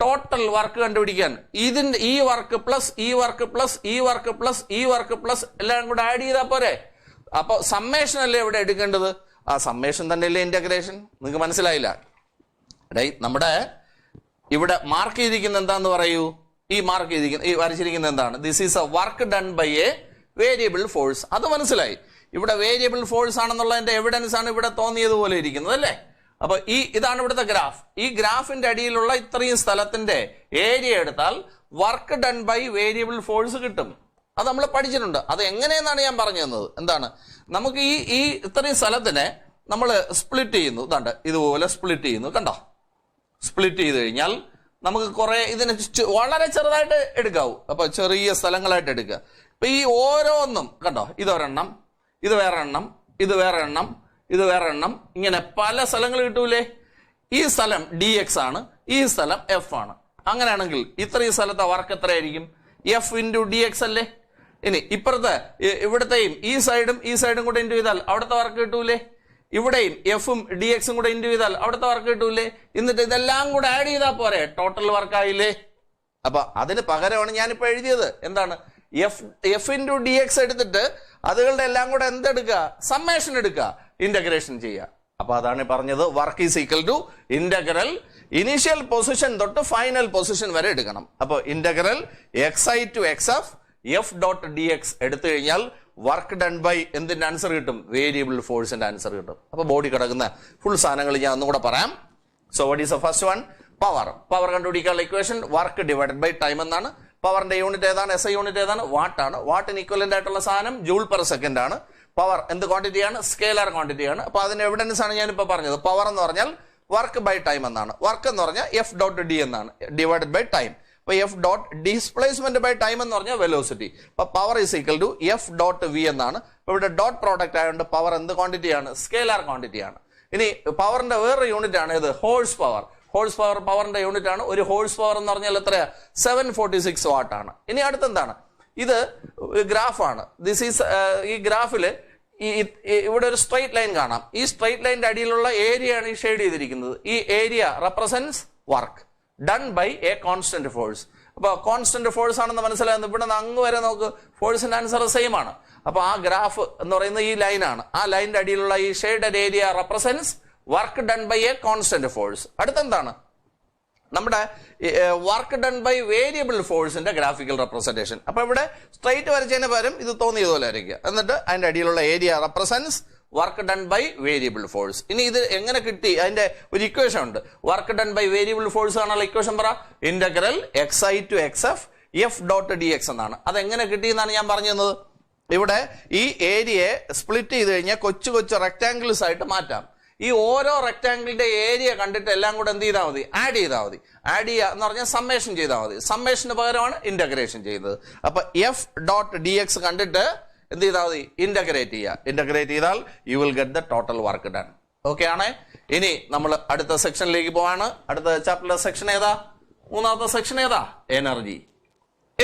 ടോട്ടൽ വർക്ക് കണ്ടുപിടിക്കാൻ ഈ വർക്ക് പ്ലസ് ഈ വർക്ക് പ്ലസ് ഈ വർക്ക് പ്ലസ് ഈ വർക്ക് പ്ലസ് എല്ലാം കൂടെ ആഡ് ചെയ്താൽ പോരെ. അപ്പൊ സമ്മേഷൻ അല്ലേ ഇവിടെ എടുക്കേണ്ടത്. ആ സമ്മേഷൻ തന്നെയല്ലേ ഇന്റഗ്രേഷൻ. നിങ്ങൾക്ക് മനസ്സിലായില്ല? നമ്മുടെ ഇവിടെ മാർക്ക് ചെയ്തിരിക്കുന്ന എന്താന്ന് പറയൂ. ഈ വരച്ചിരിക്കുന്ന എന്താണ്? This is a work done by a variable force. അത് മനസ്സിലായി. ഇവിടെ വേരിയബിൾ ഫോഴ്സ് ആണെന്നുള്ളതിന്റെ എവിഡൻസ് ആണ് ഇവിടെ തോന്നിയതുപോലെ ഇരിക്കുന്നത് അല്ലേ. അപ്പൊ ഇതാണ് ഇവിടുത്തെ ഗ്രാഫ്. ഈ ഗ്രാഫിന്റെ അടിയിലുള്ള ഇത്രയും സ്ഥലത്തിന്റെ ഏരിയ എടുത്താൽ work done by variable force കിട്ടും. അത് നമ്മൾ പഠിച്ചിട്ടുണ്ട്. അത് എങ്ങനെയെന്നാണ് ഞാൻ പറഞ്ഞു തന്നത്. എന്താണ്? നമുക്ക് ഈ ഇത്രയും സ്ഥലത്തിനെ നമ്മൾ സ്പ്ലിറ്റ് ചെയ്യുന്നു. ഇതുപോലെ സ്പ്ലിറ്റ് ചെയ്യുന്നു. കണ്ടോ? സ്പ്ലിറ്റ് ചെയ്ത് കഴിഞ്ഞാൽ നമുക്ക് കുറെ ഇതിനെ വളരെ ചെറുതായിട്ട് എടുക്കാവൂ. അപ്പൊ ചെറിയ സ്ഥലങ്ങളായിട്ട് എടുക്കുക. ഇപ്പൊ ഈ ഓരോന്നും കണ്ടോ, ഇതൊരെണ്ണം, ഇത് വേറെ എണ്ണം, ഇത് വേറെ എണ്ണം, ഇത് വേറെ എണ്ണം, ഇങ്ങനെ പല സ്ഥലങ്ങൾ കിട്ടൂലേ. ഈ സ്ഥലം ഡി എക്സ് ആണ്, ഈ സ്ഥലം എഫ് ആണ്. അങ്ങനെയാണെങ്കിൽ ഇത്രയും സ്ഥലത്തെ വർക്ക് എത്രയായിരിക്കും? എഫ് ഇൻറ്റു ഡി എക്സ് അല്ലേ. ഇനി ഇപ്പുറത്തെ ഇവിടത്തെയും ഈ സൈഡും കൂടെ ഇൻറ്റു ചെയ്താൽ അവിടുത്തെ വർക്ക് കിട്ടൂലേ. ഇവിടെയും എഫും ഡി എക്സും കൂടെ ഇൻറ്റു ചെയ്താൽ അവിടുത്തെ വർക്ക് കിട്ടൂലേ. എന്നിട്ട് ഇതെല്ലാം കൂടെ ആഡ് ചെയ്താൽ പോരെ, ടോട്ടൽ വർക്ക് ആയില്ലേ. അപ്പൊ അതിന് പകരമാണ് ഞാനിപ്പോ എഴുതിയത്. എന്താണ്? എഫ് ഇൻറ്റു ഡി എക്സ് എടുത്തിട്ട് അതുകളുടെ എല്ലാം കൂടെ എന്തെടുക്കുക? സമ്മേഷൻ എടുക്കുക, ഇന്റഗ്രേഷൻ ചെയ്യുക. അപ്പൊ അതാണ് പറഞ്ഞത്, work is equal to integral initial position തൊട്ട് ഫൈനൽ പൊസിഷൻ വരെ എടുക്കണം. അപ്പൊ integral X I to X F F dot D X എടുത്തു കഴിഞ്ഞാൽ വർക്ക് ഡൺ ബൈ എന്തിന്റെ ആൻസർ കിട്ടും? വേരിയബിൾ ഫോഴ്സിന്റെ ആൻസർ കിട്ടും. അപ്പൊ ബോഡി കിടക്കുന്ന ഫുൾ സാധനങ്ങൾ ഞാൻ ഒന്നുകൂടെ പറയാം. So what is the first one? Power കണ്ടുപിടിക്കാനുള്ള equation work divided by time എന്നാണ്. പവറിന്റെ യൂണിറ്റ് ഏതാണ്? എസ് ഐ യൂണിറ്റ് ഏതാണ്? വാട്ട് ആണ്. വാട്ടിന് ഇക്വലന്റ് ആയിട്ടുള്ള സാധനം ജൂൾ പെർ സെക്കൻഡ് ആണ്. പവർ എന്ത് ക്വാണ്ടിറ്റിയാണ്? സ്കേലാർ ക്വാണ്ടിറ്റിയാണ്. അപ്പൊ അതിന് എവിഡൻസ് ആണ് ഞാനിപ്പോൾ പറഞ്ഞത്. പവർ എന്ന് പറഞ്ഞാൽ വർക്ക് ബൈ ടൈം എന്നാണ്. വർക്ക് എന്ന് പറഞ്ഞാൽ എഫ് ഡോട്ട് ഡി എന്നാണ്, ഡിവൈഡഡ് ബൈ ടൈം. അപ്പൊ F dot displacement by time എന്ന് പറഞ്ഞാൽ വെലോസിറ്റി. അപ്പൊ power is equal to F dot V എന്നാണ്. അപ്പൊ ഇവിടെ ഡോട്ട് പ്രോഡക്റ്റ് ആയതുകൊണ്ട് പവർ എന്ത് ക്വാണ്ടിറ്റിയാണ്? സ്കേലാർ ക്വാണ്ടിറ്റിയാണ്. ഇനി പവറിന്റെ വേറൊരു യൂണിറ്റ് ആണ് ഇത് ഹോഴ്സ് പവർ. ഹോഴ്സ് പവർ പവറിന്റെ യൂണിറ്റ് ആണ്. ഒരു ഹോഴ്സ് പവർ എന്ന് പറഞ്ഞാൽ എത്രയാ? 746 വാട്ട് ആണ്. ഇനി അടുത്തെന്താണ്? ഇത് ഗ്രാഫാണ്. ദിസ് ഈസ് ഈ ഗ്രാഫില് ഇവിടെ ഒരു സ്ട്രൈറ്റ് ലൈൻ കാണാം. ഈ സ്ട്രൈറ്റ് ലൈനിന്റെ അടിയിലുള്ള ഏരിയ ആണ് ഈ ഷെയ്ഡ് ചെയ്തിരിക്കുന്നത്. ഈ area represents work done by a constant force. അപ്പൊ കോൺസ്റ്റന്റ് ഫോഴ്സ് ആണെന്ന് മനസ്സിലാകുന്നു. ഇവിടെ നിന്ന് അങ്ങ് വരെ നമുക്ക് ഫോഴ്സിന്റെ ആൻസർ സെയിം ആണ്. അപ്പൊ ആ ഗ്രാഫ് എന്ന് പറയുന്നത് ഈ ലൈനാണ്. ആ ലൈനിന്റെ അടിയിലുള്ള ഈ shaded area represents work done by a constant force. അടുത്തെന്താണ്? നമ്മുടെ വർക്ക് ഡൺ ബൈ വേരിയബിൾ ഫോഴ്സിന്റെ ഗ്രാഫിക്കൽ റെപ്രസെന്റേഷൻ. അപ്പൊ ഇവിടെ സ്ട്രൈറ്റ് വരച്ചതിന് പകരം ഇത് തോന്നിയതുപോലെ വരയ്ക്കുക. എന്നിട്ട് അതിന്റെ അടിയിലുള്ള area represents work done by variable force. ഇനി ഇത് എങ്ങനെ കിട്ടി? അതിന്റെ ഒരു ഇക്വേഷൻ ഉണ്ട്. Work done by variable force ആണല്ലോ ഇക്വേഷൻ പറ. Integral xi to xf F dot D X എന്നാണ്. അതെങ്ങനെ കിട്ടിയെന്നാണ് ഞാൻ പറഞ്ഞു തന്നത്. ഇവിടെ ഈ ഏരിയയെ സ്പ്ലിറ്റ് ചെയ്ത് കഴിഞ്ഞാൽ കൊച്ചു കൊച്ചു റെക്ടാംഗിൾസ് ആയിട്ട് മാറ്റാം. ഈ ഓരോ റെക്ടാംഗിളിന്റെ ഏരിയ കണ്ടിട്ട് എല്ലാം കൂടെ എന്ത് ചെയ്താൽ മതി? ആഡ് ചെയ്താൽ മതി. ആഡ് ചെയ്യുക എന്ന് പറഞ്ഞാൽ സമ്മേഷൻ ചെയ്താൽ മതി. സമ്മേഷന് പകരമാണ് ഇന്റഗ്രേഷൻ ചെയ്യുന്നത്. അപ്പൊ എഫ് ഡോട്ട് ഡി എക്സ് കണ്ടിട്ട് എന്ത് ചെയ്താൽ മതി? ഇന്റഗ്രേറ്റ് ചെയ്യുക. ഇന്റഗ്രേറ്റ് ചെയ്താൽ you will get the total work done. Okay ആണ്. ഇനി നമ്മൾ അടുത്ത സെക്ഷനിലേക്ക് പോവാണ്. അടുത്ത ചാപ്റ്ററിലെ സെക്ഷൻ ഏതാ? മൂന്നാമത്തെ സെക്ഷൻ ഏതാ? എനർജി.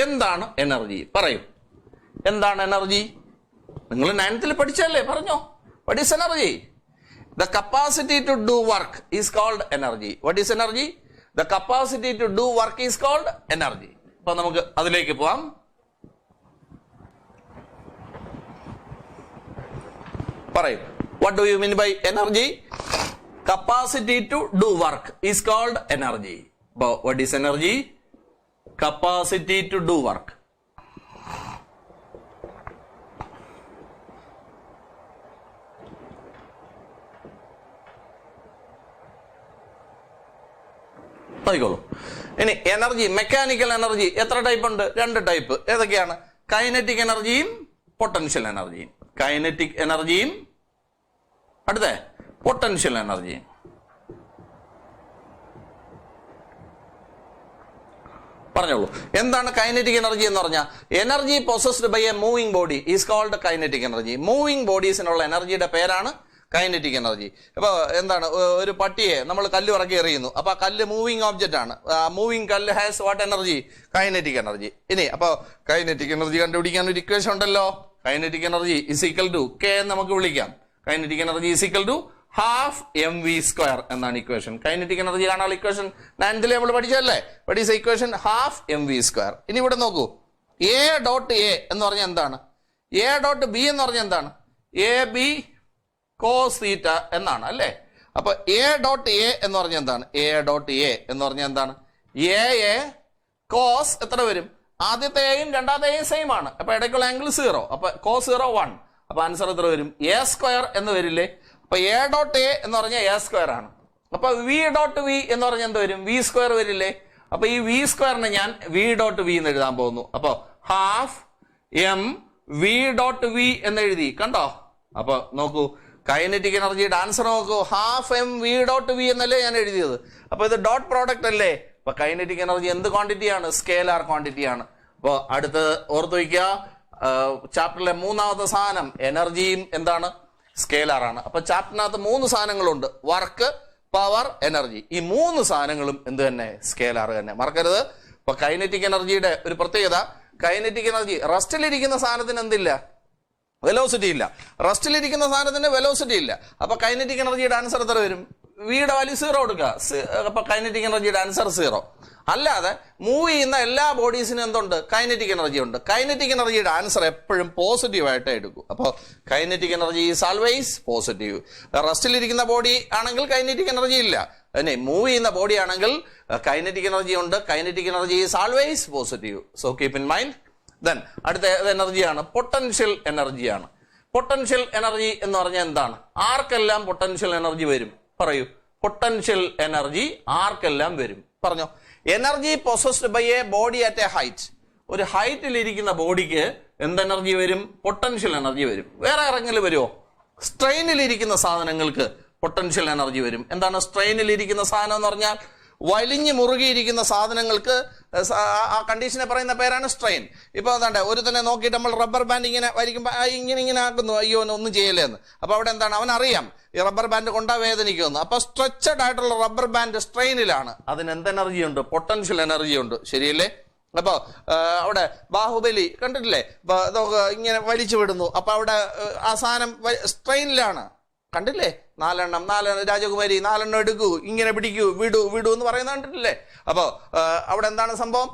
എന്താണ് എനർജി? പറയൂ. എന്താണ് എനർജി? നിങ്ങൾ 9th പഠിച്ചല്ലേ? പറഞ്ഞോ. What is energy? The capacity to do work is called energy. What is energy? The capacity to do work is called energy. അപ്പൊ നമുക്ക് അതിലേക്ക് പോവാം. പറയൂ. What do you mean by energy? Capacity to do work is called energy. But what is energy? Capacity to do work. ആയിക്കോളൂ. ഇനി energy, mechanical energy എത്ര type ഉണ്ട്? 2 type. ഏതൊക്കെയാണ്? Kinetic എനർജിയും പൊട്ടൻഷ്യൽ എനർജിയും. കൈനറ്റിക് എനർജിയും അടുത്ത പൊട്ടൻഷ്യൽ എനർജിയും. പറഞ്ഞോളൂ. എന്താണ് കൈനറ്റിക് എനർജി എന്ന് പറഞ്ഞാൽ? Energy possessed by a moving body is called kinetic energy. Moving ബോഡീസിനുള്ള എനർജിയുടെ പേരാണ് കൈനറ്റിക് എനർജി. അപ്പൊ എന്താണ്? ഒരു പട്ടിയെ നമ്മൾ കല്ല് ഇറക്കി എറിയുന്നു. അപ്പൊ ആ കല്ല് മൂവിംഗ് ഓബ്ജക്റ്റ് ആണ്. മൂവിംഗ് കല്ല് has what energy? Kinetic energy. ഇനി അപ്പൊ കൈനറ്റിക് എനർജി കണ്ടുപിടിക്കാൻ ഒരു ഇക്വേഷൻ ഉണ്ടല്ലോ. Kinetic energy is equal to K എന്ന് നമുക്ക് വിളിക്കാം. Kinetic energy is equal to half mv² എന്നാണ് ഇക്വേഷൻ. കൈനറ്റിക് എനർജി കാണാനുള്ള ഇക്വേഷൻ 9th നമ്മൾ പഠിച്ചല്ലേ? What is equation? Half mv². ഇനി ഇവിടെ നോക്കൂ. എ ഡോട്ട് എ എന്ന് പറഞ്ഞാൽ എന്താണ്? എ ഡോട്ട് ബി എന്ന് പറഞ്ഞാൽ എന്താണ്? എ ബി കോസ് തീറ്റ എന്നാണ് അല്ലേ? അപ്പൊ എ ഡോട്ട് എ എന്ന് പറഞ്ഞാൽ എന്താണ്? എ ഡോട്ട് എ എന്ന് പറഞ്ഞാൽ എന്താണ്? എ കോസ് എത്ര വരും? ആദ്യത്തെ എയും രണ്ടാമത്തെ എയും സെയിം ആണ്. അപ്പൊ ഇടയ്ക്കുള്ള ആംഗിൾ 0. അപ്പൊ കോസ് 0 1. അപ്പൊ ആൻസർ എത്ര വരും? a² എന്ന് വരില്ലേ? അപ്പൊ എ ഡോട്ട് എ എന്ന് പറഞ്ഞാൽ a² ആണ്. അപ്പൊ വി ഡോട്ട് വി എന്ന് പറഞ്ഞാൽ എന്ത് വരും? v² വരില്ലേ? അപ്പൊ ഈ v² ഞാൻ വി ഡോട്ട് വി എന്ന് എഴുതാൻ പോകുന്നു. അപ്പൊ half M V dot V എന്ന് എഴുതി. കണ്ടോ? അപ്പൊ നോക്കൂ, കൈനറ്റിക് എനർജിയുടെ ആൻസർ നോക്കൂ. Half M V dot V എന്നല്ലേ ഞാൻ എഴുതിയത്. അപ്പൊ ഇത് ഡോട്ട് പ്രോഡക്റ്റ് അല്ലേ? അപ്പൊ കൈനറ്റിക് എനർജി എന്ത് ക്വാണ്ടിറ്റിയാണ്? സ്കേലാർ ക്വാണ്ടിറ്റിയാണ്. അപ്പൊ അടുത്ത് ഓർത്തു വയ്ക്കുക, ചാപ്റ്ററിലെ മൂന്നാമത്തെ സാധനം എനർജിയും എന്താണ്? സ്കേലാർ ആണ്. അപ്പൊ ചാപ്റ്ററിനകത്ത് 3 സാധനങ്ങളുണ്ട്. Work, power, energy. ഈ 3 സാധനങ്ങളും എന്ത് തന്നെ? സ്കേലാർ തന്നെ. മറക്കരുത്. അപ്പൊ കൈനറ്റിക് എനർജിയുടെ ഒരു പ്രത്യേകത, കൈനറ്റിക് എനർജി റെസ്റ്റിലിരിക്കുന്ന സാധനത്തിന് എന്തില്ല? വെലോസിറ്റി ഇല്ല. റെസ്റ്റിലിരിക്കുന്ന സാധനത്തിന് വെലോസിറ്റി ഇല്ല. അപ്പൊ കൈനറ്റിക് എനർജിയുടെ ആൻസർ എത്ര വരും? വിയുടെ വാല്യൂ 0 കൊടുക്കുക. അപ്പൊ കൈനറ്റിക് എനർജിയുടെ ആൻസർ 0. അല്ലാതെ മൂവ് ചെയ്യുന്ന എല്ലാ ബോഡീസിനും എന്തുണ്ട്? കൈനറ്റിക് എനർജി ഉണ്ട്. കൈനറ്റിക് എനർജിയുടെ ആൻസർ എപ്പോഴും പോസിറ്റീവ് ആയിട്ട് എടുക്കും. അപ്പോൾ kinetic energy is always positive. റെസ്റ്റിലിരിക്കുന്ന ബോഡി ആണെങ്കിൽ കൈനറ്റിക് എനർജി ഇല്ല. പിന്നെ മൂവ് ചെയ്യുന്ന ബോഡി ആണെങ്കിൽ കൈനറ്റിക് എനർജി ഉണ്ട്. Kinetic energy is always positive. So keep in mind. Then അടുത്ത എനർജിയാണ് പൊട്ടൻഷ്യൽ എനർജിയാണ്. പൊട്ടൻഷ്യൽ എനർജി എന്ന് പറഞ്ഞാൽ എന്താണ്? ആർക്കെല്ലാം പൊട്ടൻഷ്യൽ എനർജി വരും? പറയൂ. പൊട്ടൻഷ്യൽ എനർജി ആർക്കെല്ലാം വരും? പറഞ്ഞോ. Energy possessed by a body at a height. ഒരു ഹൈറ്റിൽ ഇരിക്കുന്ന ബോഡിക്ക് എന്ത് എനർജി വരും? പൊട്ടൻഷ്യൽ എനർജി വരും. വേറെ ആരെങ്കിലും വരുമോ? സ്ട്രെയിനിലിരിക്കുന്ന സാധനങ്ങൾക്ക് പൊട്ടൻഷ്യൽ എനർജി വരും. എന്താണ് സ്ട്രെയിനിലിരിക്കുന്ന സാധനം എന്ന് പറഞ്ഞാൽ? വലിഞ്ഞു മുറുകിയിരിക്കുന്ന സാധനങ്ങൾക്ക് ആ കണ്ടീഷനെ പറയുന്ന പേരാണ് സ്ട്രെയിൻ. ഇപ്പൊ അതാണ്ട് ഒരു തന്നെ നോക്കിയിട്ട് നമ്മൾ റബ്ബർ ബാൻഡ് ഇങ്ങനെ വലിക്കുമ്പോൾ ഇങ്ങനെ ആക്കുന്നു, അയ്യോ ഒന്നും ചെയ്യല്ലേ എന്ന്. അപ്പൊ അവിടെ എന്താണ്? അവനറിയാം ഈ റബ്ബർ ബാൻഡ് കൊണ്ടാ വേദനിക്കുമെന്ന്. അപ്പൊ സ്ട്രെച്ചഡ് ആയിട്ടുള്ള റബ്ബർ ബാൻഡ് സ്ട്രെയിനിലാണ്. അതിന് എന്ത് എനർജി ഉണ്ട്? പൊട്ടൻഷ്യൽ എനർജി ഉണ്ട്. ശരിയല്ലേ? അപ്പൊ അവിടെ ബാഹുബലി കണ്ടിട്ടില്ലേ? ഇങ്ങനെ വലിച്ചു വിടുന്നു. അപ്പൊ അവിടെ ആ സാധനം സ്ട്രെയിനിലാണ്. കണ്ടില്ലേ? നാലെണ്ണം രാജകുമാരി 4 എടുക്കൂ, ഇങ്ങനെ പിടിക്കൂ, വിടൂ എന്ന് പറയുന്നത് കണ്ടിട്ടില്ലേ? അപ്പൊ അവിടെ എന്താണ് സംഭവം?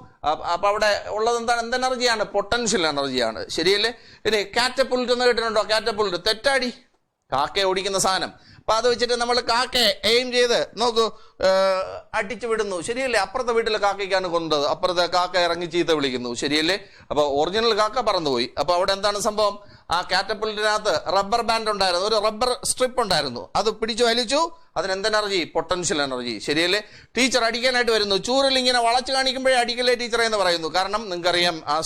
അപ്പൊ അവിടെ ഉള്ളത് എന്താണ്? എന്ത് എനർജിയാണ്? പൊട്ടൻഷ്യൽ എനർജിയാണ്. ശരിയല്ലേ? ഇനി കാറ്റപ്പുൾട്ട് എന്ന് കേട്ടിട്ടുണ്ടോ? കാറ്റപ്പുൾട്ട് തെറ്റാടി, കാക്കയെ ഓടിക്കുന്ന സാധനം. അപ്പൊ അത് വെച്ചിട്ട് നമ്മൾ കാക്കയെ എയിം ചെയ്ത് നോക്കൂ, അടിച്ചു വിടുന്നു. ശരിയല്ലേ? അപ്പുറത്തെ വീട്ടിലെ കാക്കയ്ക്കാണ് കൊണ്ടത്, അപ്പുറത്തെ കാക്ക ഇറങ്ങി ചീത്ത വിളിക്കുന്നു. ശരിയല്ലേ? അപ്പൊ ഒറിജിനൽ കാക്ക പറന്നുപോയി. അപ്പൊ അവിടെ എന്താണ് സംഭവം? ആ കാറ്റപ്പുൾട്ടിനകത്ത് റബ്ബർ ബാൻഡ് ഉണ്ടായിരുന്നു, ഒരു റബ്ബർ സ്ട്രിപ്പ് ഉണ്ടായിരുന്നു. അത് പിടിച്ചു വലിച്ചു. അതിന് എന്ത് എനർജി? Potential energy. ശരിയല്ലേ? ടീച്ചർ അടിക്കാനായിട്ട് വരുന്നു, ചൂരൽ ഇങ്ങനെ വളച്ചു കാണിക്കുമ്പോഴേ അടിക്കല്ലേ ടീച്ചറെ എന്ന് പറയുന്നു. കാരണം നിങ്ങൾക്കറിയാം ആ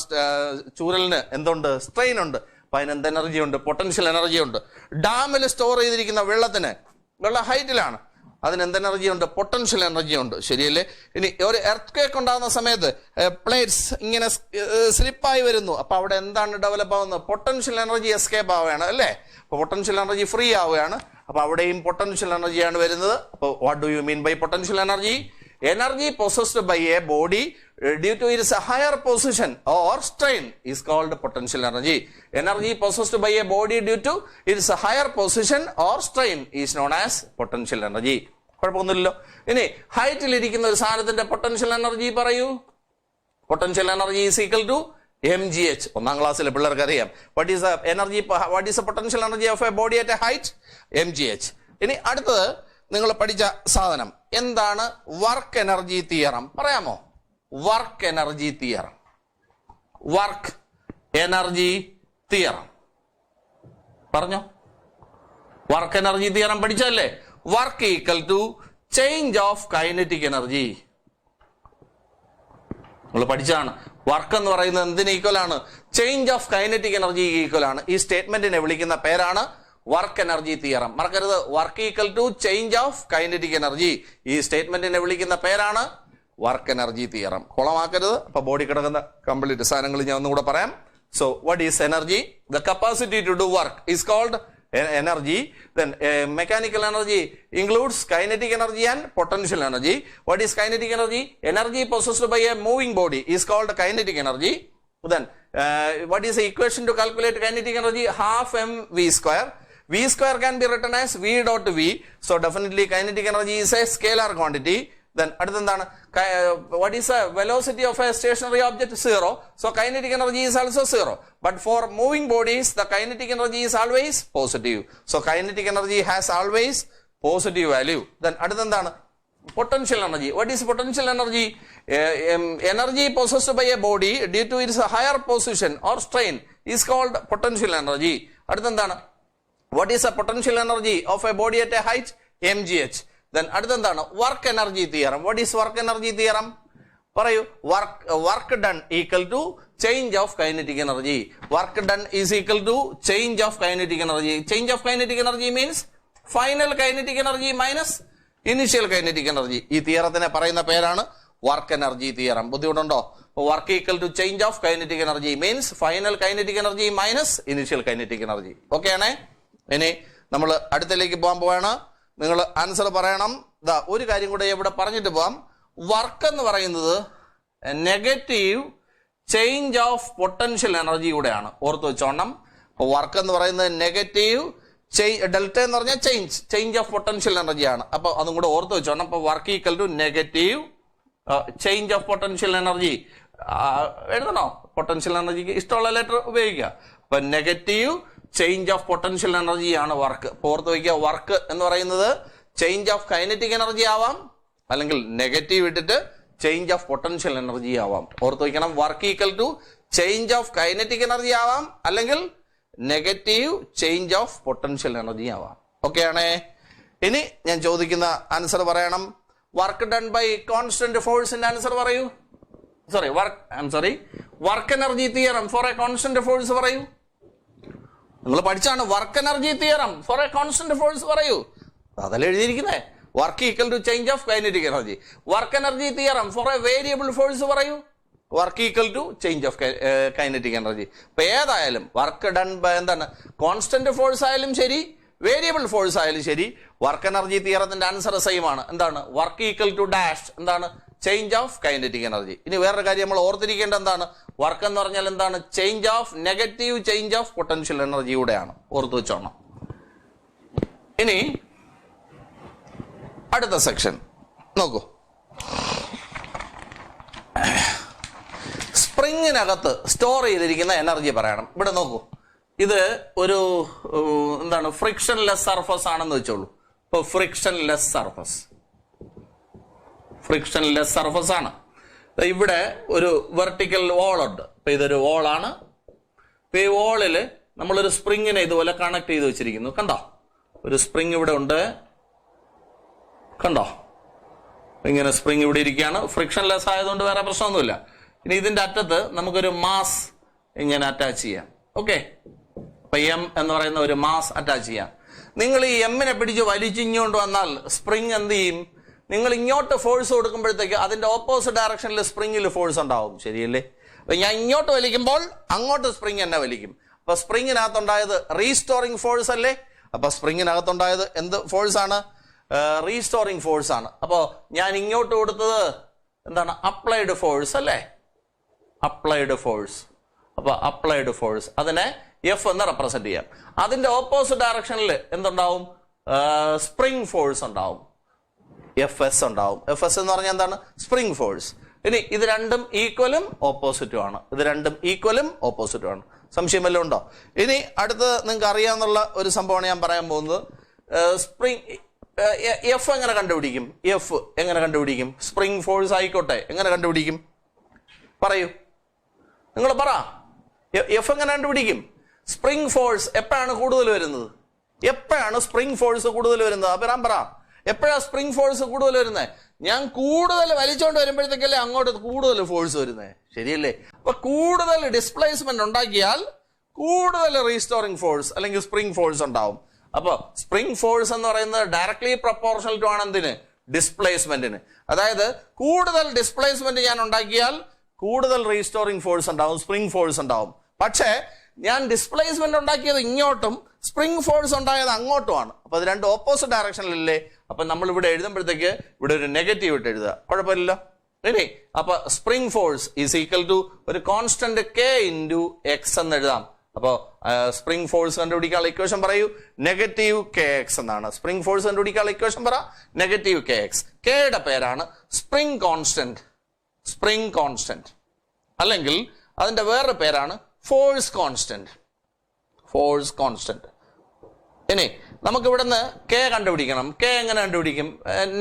ചൂരലിന് എന്തുണ്ട്? സ്ട്രെയിൻ ഉണ്ട്. അപ്പൊ അതിന് എന്ത് എനർജി ഉണ്ട്? പൊട്ടൻഷ്യൽ എനർജി ഉണ്ട്. ഡാമിൽ സ്റ്റോർ ചെയ്തിരിക്കുന്ന വെള്ളം ഹൈറ്റിലാണ്, അതിന് എന്ത് എനർജി ഉണ്ട്? പൊട്ടൻഷ്യൽ എനർജി ഉണ്ട്. ശരിയല്ലേ? ഇനി ഒരു എർത്ത് ക്വേക്ക് ഉണ്ടാകുന്ന സമയത്ത് പ്ലേറ്റ്സ് ഇങ്ങനെ സ്ലിപ്പായി വരുന്നു. അപ്പൊ അവിടെ എന്താണ് ഡെവലപ്പ് ആവുന്നത്? പൊട്ടൻഷ്യൽ എനർജി എസ്കേപ്പ് ആവുകയാണ് അല്ലേ? അപ്പൊ പൊട്ടൻഷ്യൽ എനർജി ഫ്രീ ആവുകയാണ്. അപ്പൊ അവിടെയും പൊട്ടൻഷ്യൽ എനർജിയാണ് വരുന്നത്. അപ്പൊ what do you mean by potential energy? Energy possessed by a body due to its higher position or strain is called potential energy. Energy possessed by a body due to its higher position or strain is known as potential energy. കുഴപ്പമൊന്നുമില്ലല്ലോ. ഇനി ഹൈറ്റിൽ ഇരിക്കുന്ന ഒരു സാധനത്തിന്റെ potential energy പറയൂ. Potential energy is equal to mgh. 1ാം ക്ലാസ്സിലെ പിള്ളേർക്ക് അറിയാം. What is the potential energy of a body at a height? mgh. ഇനി അടുത്തത് നിങ്ങൾ പഠിച്ച സാധനം എന്താണ്? Work energy theorem. പറയാമോ? Work energy theorem. Work energy theorem പറഞ്ഞോ. വർക്ക് എനർജി തിയറം പഠിച്ചല്ലേ? Work equal to change of kinetic energy. നിങ്ങൾ പഠിച്ചാണ്. വർക്ക് എന്ന് പറയുന്നത് എന്തിന് ഈക്വൽ ആണ്? Change of kinetic energy equal ആണ്. ഈ സ്റ്റേറ്റ്മെന്റിനെ വിളിക്കുന്ന പേരാണ് വർക്ക് എനർജി തിയറം. മറക്കരുത്, work equal to change of kinetic energy. ഈ സ്റ്റേറ്റ്മെന്റിനെ വിളിക്കുന്ന പേരാണ് വർക്ക് എനർജി തിയറം. കുളമാക്കരുത്. അപ്പൊ ബോഡി കിടക്കുന്ന കംപ്ലീറ്റ് സാധനങ്ങൾ ഞാൻ ഒന്നുകൂടെ പറയാം. So what is energy? The capacity to do work is called energy. Then mechanical energy includes kinetic energy and potential energy. What is kinetic energy? Energy possessed by a moving body is called kinetic energy. Then what is the equation to calculate kinetic energy? Half mv square. V square can be written as V dot V. So definitely kinetic energy is a scalar quantity. Then what is the velocity of a stationary object? 0. So kinetic energy is also 0. But for moving bodies, the kinetic energy is always positive. So kinetic energy has always positive value. Then potential energy. What is potential energy? Energy possessed by a body due to its higher position or strain is called potential energy. What is the potential energy of a body at a height? mgh. Then work energy theorem. What is work energy theorem? Work done equal to change of kinetic energy. Work done is equal to change of kinetic energy. Change of kinetic energy means final kinetic energy minus initial kinetic energy. ഈ തിയറത്തിനെ പറയുന്ന പേരാണ് work energy theorem. ബുദ്ധിമുട്ടുണ്ടോ? Work equal to change of kinetic energy means final kinetic energy minus initial kinetic energy. Okay ആണേ? ഇനി നമ്മൾ അടുത്തേക്ക് പോകാൻ പോവാണ്. നിങ്ങൾ ആൻസർ പറയണം. ഒരു കാര്യം കൂടെ ഇവിടെ പറഞ്ഞിട്ട് പോവാം. വർക്ക് എന്ന് പറയുന്നത് negative change of potential energy കൂടെയാണ്. ഓർത്ത് വെച്ചോണം. വർക്ക് എന്ന് പറയുന്നത് നെഗറ്റീവ് ഡെൽറ്റ എന്ന് പറഞ്ഞാൽ ചേഞ്ച് ഓഫ് പൊട്ടൻഷ്യൽ എനർജിയാണ്. അപ്പൊ അതും കൂടെ ഓർത്ത് വെച്ചോണം. അപ്പൊ work equal to negative change of potential energy എഴുതണോ? പൊട്ടൻഷ്യൽ എനർജിക്ക് ഇഷ്ടമുള്ള ലെറ്റർ ഉപയോഗിക്കുക. അപ്പൊ negative change of potential energy ആണ് വർക്ക്. ഓർത്ത് വയ്ക്കുക, വർക്ക് എന്ന് പറയുന്നത് ചേഞ്ച് ഓഫ് കൈനറ്റിക് എനർജി ആവാം, അല്ലെങ്കിൽ നെഗറ്റീവ് ഇട്ടിട്ട് ചേഞ്ച് ഓഫ് പൊട്ടൻഷ്യൽ എനർജി ആവാം. ഓർത്ത് വയ്ക്കണം, work equal to change of kinetic energy ആവാം, അല്ലെങ്കിൽ negative change of potential energy ആവാം. ഓക്കെ ആണേ? ഇനി ഞാൻ ചോദിക്കുന്ന ആൻസർ പറയണം. വർക്ക് ഡൺ ബൈ കോൺസ്റ്റന്റ് ഫോഴ്സിന്റെ ആൻസർ പറയൂ. Work energy theorem for a constant force പറയൂ. നിങ്ങൾ പഠിച്ചാണ് work energy theorem for a constant force പറയൂ. അതല്ല എഴുതിയിരിക്കുന്നേ. Work equal to change of kinetic energy. Work energy theorem for a variable force പറയൂ. Work equal to change of kinetic energy. ഇപ്പൊ ഏതായാലും work done by എന്താണ്, constant force ആയാലും ശരി variable force ആയാലും ശരി, വർക്ക് എനർജി തിയറത്തിന്റെ ആൻസർ സെയിം ആണ്. എന്താണ്? വർക്ക് ഈക്വൽ ടു ഡാഷ് എന്താണ്, ചേഞ്ച് ഓഫ് കൈനറ്റിക് എനർജി. ഇനി വേറൊരു കാര്യം നമ്മൾ ഓർത്തിരിക്കേണ്ട എന്താണ്, വർക്ക് എന്ന് പറഞ്ഞാൽ എന്താണ്, change of negative change of potential എനർജിയുടെയാണ്. ഓർത്ത് വെച്ചോണം. ഇനി അടുത്ത സെക്ഷൻ നോക്കൂ. സ്പ്രിങ്ങിനകത്ത് സ്റ്റോർ ചെയ്തിരിക്കുന്ന എനർജി പറയണം. ഇവിടെ നോക്കൂ, ഇത് ഒരു എന്താണ്, ഫ്രിക്ഷൻലെസ് സർഫസ് ആണെന്ന് വെച്ചോളൂ. ഇപ്പൊ ഫ്രിക്ഷൻലെസ് സർഫസ് ആണ്. ഇവിടെ ഒരു വെർട്ടിക്കൽ വോൾ ഉണ്ട്. ഇപ്പൊ ഇതൊരു വോളാണ്. ഇപ്പൊ ഈ വോളില് നമ്മളൊരു സ്പ്രിങ്ങിനെ ഇതുപോലെ കണക്ട് ചെയ്ത് വെച്ചിരിക്കുന്നു. കണ്ടോ? ഒരു സ്പ്രിങ് ഇവിടെ ഉണ്ട്. കണ്ടോ? ഇങ്ങനെ സ്പ്രിങ് ഇവിടെ ഇരിക്കുകയാണ്. ഫ്രിക്ഷൻലെസ് ആയതുകൊണ്ട് വേറെ പ്രശ്നമൊന്നുമില്ല. ഇനി ഇതിന്റെ അറ്റത്ത് നമുക്കൊരു മാസ് ഇങ്ങനെ അറ്റാച്ച് ചെയ്യാം. ഓക്കെ, അപ്പൊ എം എന്ന് പറയുന്ന ഒരു മാസ് അറ്റാച്ച് ചെയ്യാം. നിങ്ങൾ ഈ എമ്മിനെ പിടിച്ച് വലിച്ചിങ്ങോണ്ട് വന്നാൽ സ്പ്രിങ് എന്ത് ചെയ്യും? നിങ്ങൾ ഇങ്ങോട്ട് ഫോഴ്സ് കൊടുക്കുമ്പോഴത്തേക്ക് അതിന്റെ ഓപ്പോസിറ്റ് ഡയറക്ഷനിൽ സ്പ്രിങ്ങിൽ ഫോഴ്സ് ഉണ്ടാവും. ശരിയല്ലേ? അപ്പൊ ഞാൻ ഇങ്ങോട്ട് വലിക്കുമ്പോൾ അങ്ങോട്ട് സ്പ്രിങ് എന്നെ വലിക്കും. അപ്പൊ സ്പ്രിങ്ങിനകത്തുണ്ടായത് റീസ്റ്റോറിംഗ് ഫോഴ്സ് അല്ലേ? അപ്പൊ സ്പ്രിങ്ങിനകത്തുണ്ടായത് എന്ത് ഫോഴ്സ് ആണ്? റീസ്റ്റോറിംഗ് ഫോഴ്സ് ആണ്. അപ്പോ ഞാൻ ഇങ്ങോട്ട് കൊടുത്തത് എന്താണ്? അപ്ലൈഡ് ഫോഴ്സ് അല്ലേ? Applied force. അപ്പൊ അപ്ലൈഡ് ഫോഴ്സ് അതിനെ എഫ് എന്ന് റെപ്രസെന്റ് ചെയ്യാം. അതിന്റെ ഓപ്പോസിറ്റ് ഡയറക്ഷനിൽ എന്തുണ്ടാവും? സ്പ്രിംഗ് ഫോഴ്സ് ഉണ്ടാവും. എഫ് എസ് ഉണ്ടാവും. എഫ് എസ് എന്ന് പറഞ്ഞാൽ എന്താണ്? Spring force. ഇനി ഇത് രണ്ടും ഈക്വലും ഓപ്പോസിറ്റും ആണ്. സംശയം വല്ലതും ഉണ്ടോ? ഇനി അടുത്ത് നിങ്ങൾക്ക് അറിയാവുന്ന ഒരു സംഭവമാണ് ഞാൻ പറയാൻ പോകുന്നത്. സ്പ്രിംഗ് എഫ് എങ്ങനെ കണ്ടുപിടിക്കും? സ്പ്രിംഗ് ഫോഴ്സ് ആയിക്കോട്ടെ, എങ്ങനെ കണ്ടുപിടിക്കും? പറയൂ, നിങ്ങൾ പറ. എഫ് എങ്ങനെ കണ്ടുപിടിക്കും? സ്പ്രിംഗ് ഫോഴ്സ് എപ്പോഴാണ് കൂടുതൽ വരുന്നത്? സ്പ്രിംഗ് ഫോഴ്സ് കൂടുതൽ വരുന്നത്? അപ്പൊ പറ, എപ്പോഴാണ് സ്പ്രിംഗ് ഫോഴ്സ് കൂടുതൽ വരുന്നത്? ഞാൻ കൂടുതൽ വലിച്ചോണ്ട് വരുമ്പോഴത്തേക്കല്ലേ അങ്ങോട്ട് കൂടുതൽ ഫോഴ്സ് വരുന്നത്. ശരിയല്ലേ? അപ്പൊ കൂടുതൽ ഡിസ്പ്ലേസ്മെന്റ് ഉണ്ടാക്കിയാൽ കൂടുതൽ റീസ്റ്റോറിംഗ് ഫോഴ്സ് അല്ലെങ്കിൽ സ്പ്രിംഗ് ഫോഴ്സ് ഉണ്ടാവും. അപ്പൊ സ്പ്രിംഗ് ഫോഴ്സ് എന്ന് പറയുന്നത് ഡയറക്ട്ലി പ്രൊപ്പോർഷണൽ ടു ആണ് എന്തിന്? ഡിസ്പ്ലേസ്മെന്റിന്. അതായത് കൂടുതൽ ഡിസ്പ്ലേസ്മെന്റ് ഞാൻ ഉണ്ടാക്കിയാൽ കൂടുതൽ റീസ്റ്റോറിംഗ് ഫോഴ്സ് ഉണ്ടാവും, സ്പ്രിംഗ് ഫോഴ്സ് ഉണ്ടാവും. പക്ഷേ ഞാൻ ഡിസ്പ്ലേസ്മെന്റ് ഉണ്ടാക്കിയത് ഇങ്ങോട്ടും സ്പ്രിംഗ് ഫോഴ്സ് ഉണ്ടായത് അങ്ങോട്ടുമാണ്. അപ്പൊ അത് രണ്ട് ഓപ്പോസിറ്റ് ഡയറക്ഷനിലല്ലേ? അപ്പൊ നമ്മൾ ഇവിടെ എഴുതുമ്പോഴത്തേക്ക് ഇവിടെ ഒരു നെഗറ്റീവ് ഇട്ട് എഴുതുക, കുഴപ്പമില്ലല്ലോ. ഇനി അപ്പൊ spring force is equal to ഒരു കോൺസ്റ്റന്റ് കെ ഇൻറ്റു എക്സ് എന്ന് എഴുതാം. അപ്പോ സ്പ്രിംഗ് ഫോഴ്സ് കണ്ടുപിടിക്കാനുള്ള ഇക്വേഷൻ പറയൂ, നെഗറ്റീവ് കെ എക്സ് എന്നാണ്. സ്പ്രിംഗ് ഫോഴ്സ് കണ്ടുപിടിക്കാനുള്ള ഇക്വേഷൻ പറ, നെഗറ്റീവ് കെ എക്സ്. കെയുടെ പേരാണ് സ്പ്രിംഗ് കോൺസ്റ്റന്റ്, അല്ലെങ്കിൽ അതിന്റെ വേറൊരു പേരാണ് ഫോഴ്സ് കോൺസ്റ്റന്റ്. ഇനി നമുക്ക് ഇവിടുന്ന് കെ കണ്ടുപിടിക്കണം. കെ എങ്ങനെ കണ്ടുപിടിക്കും?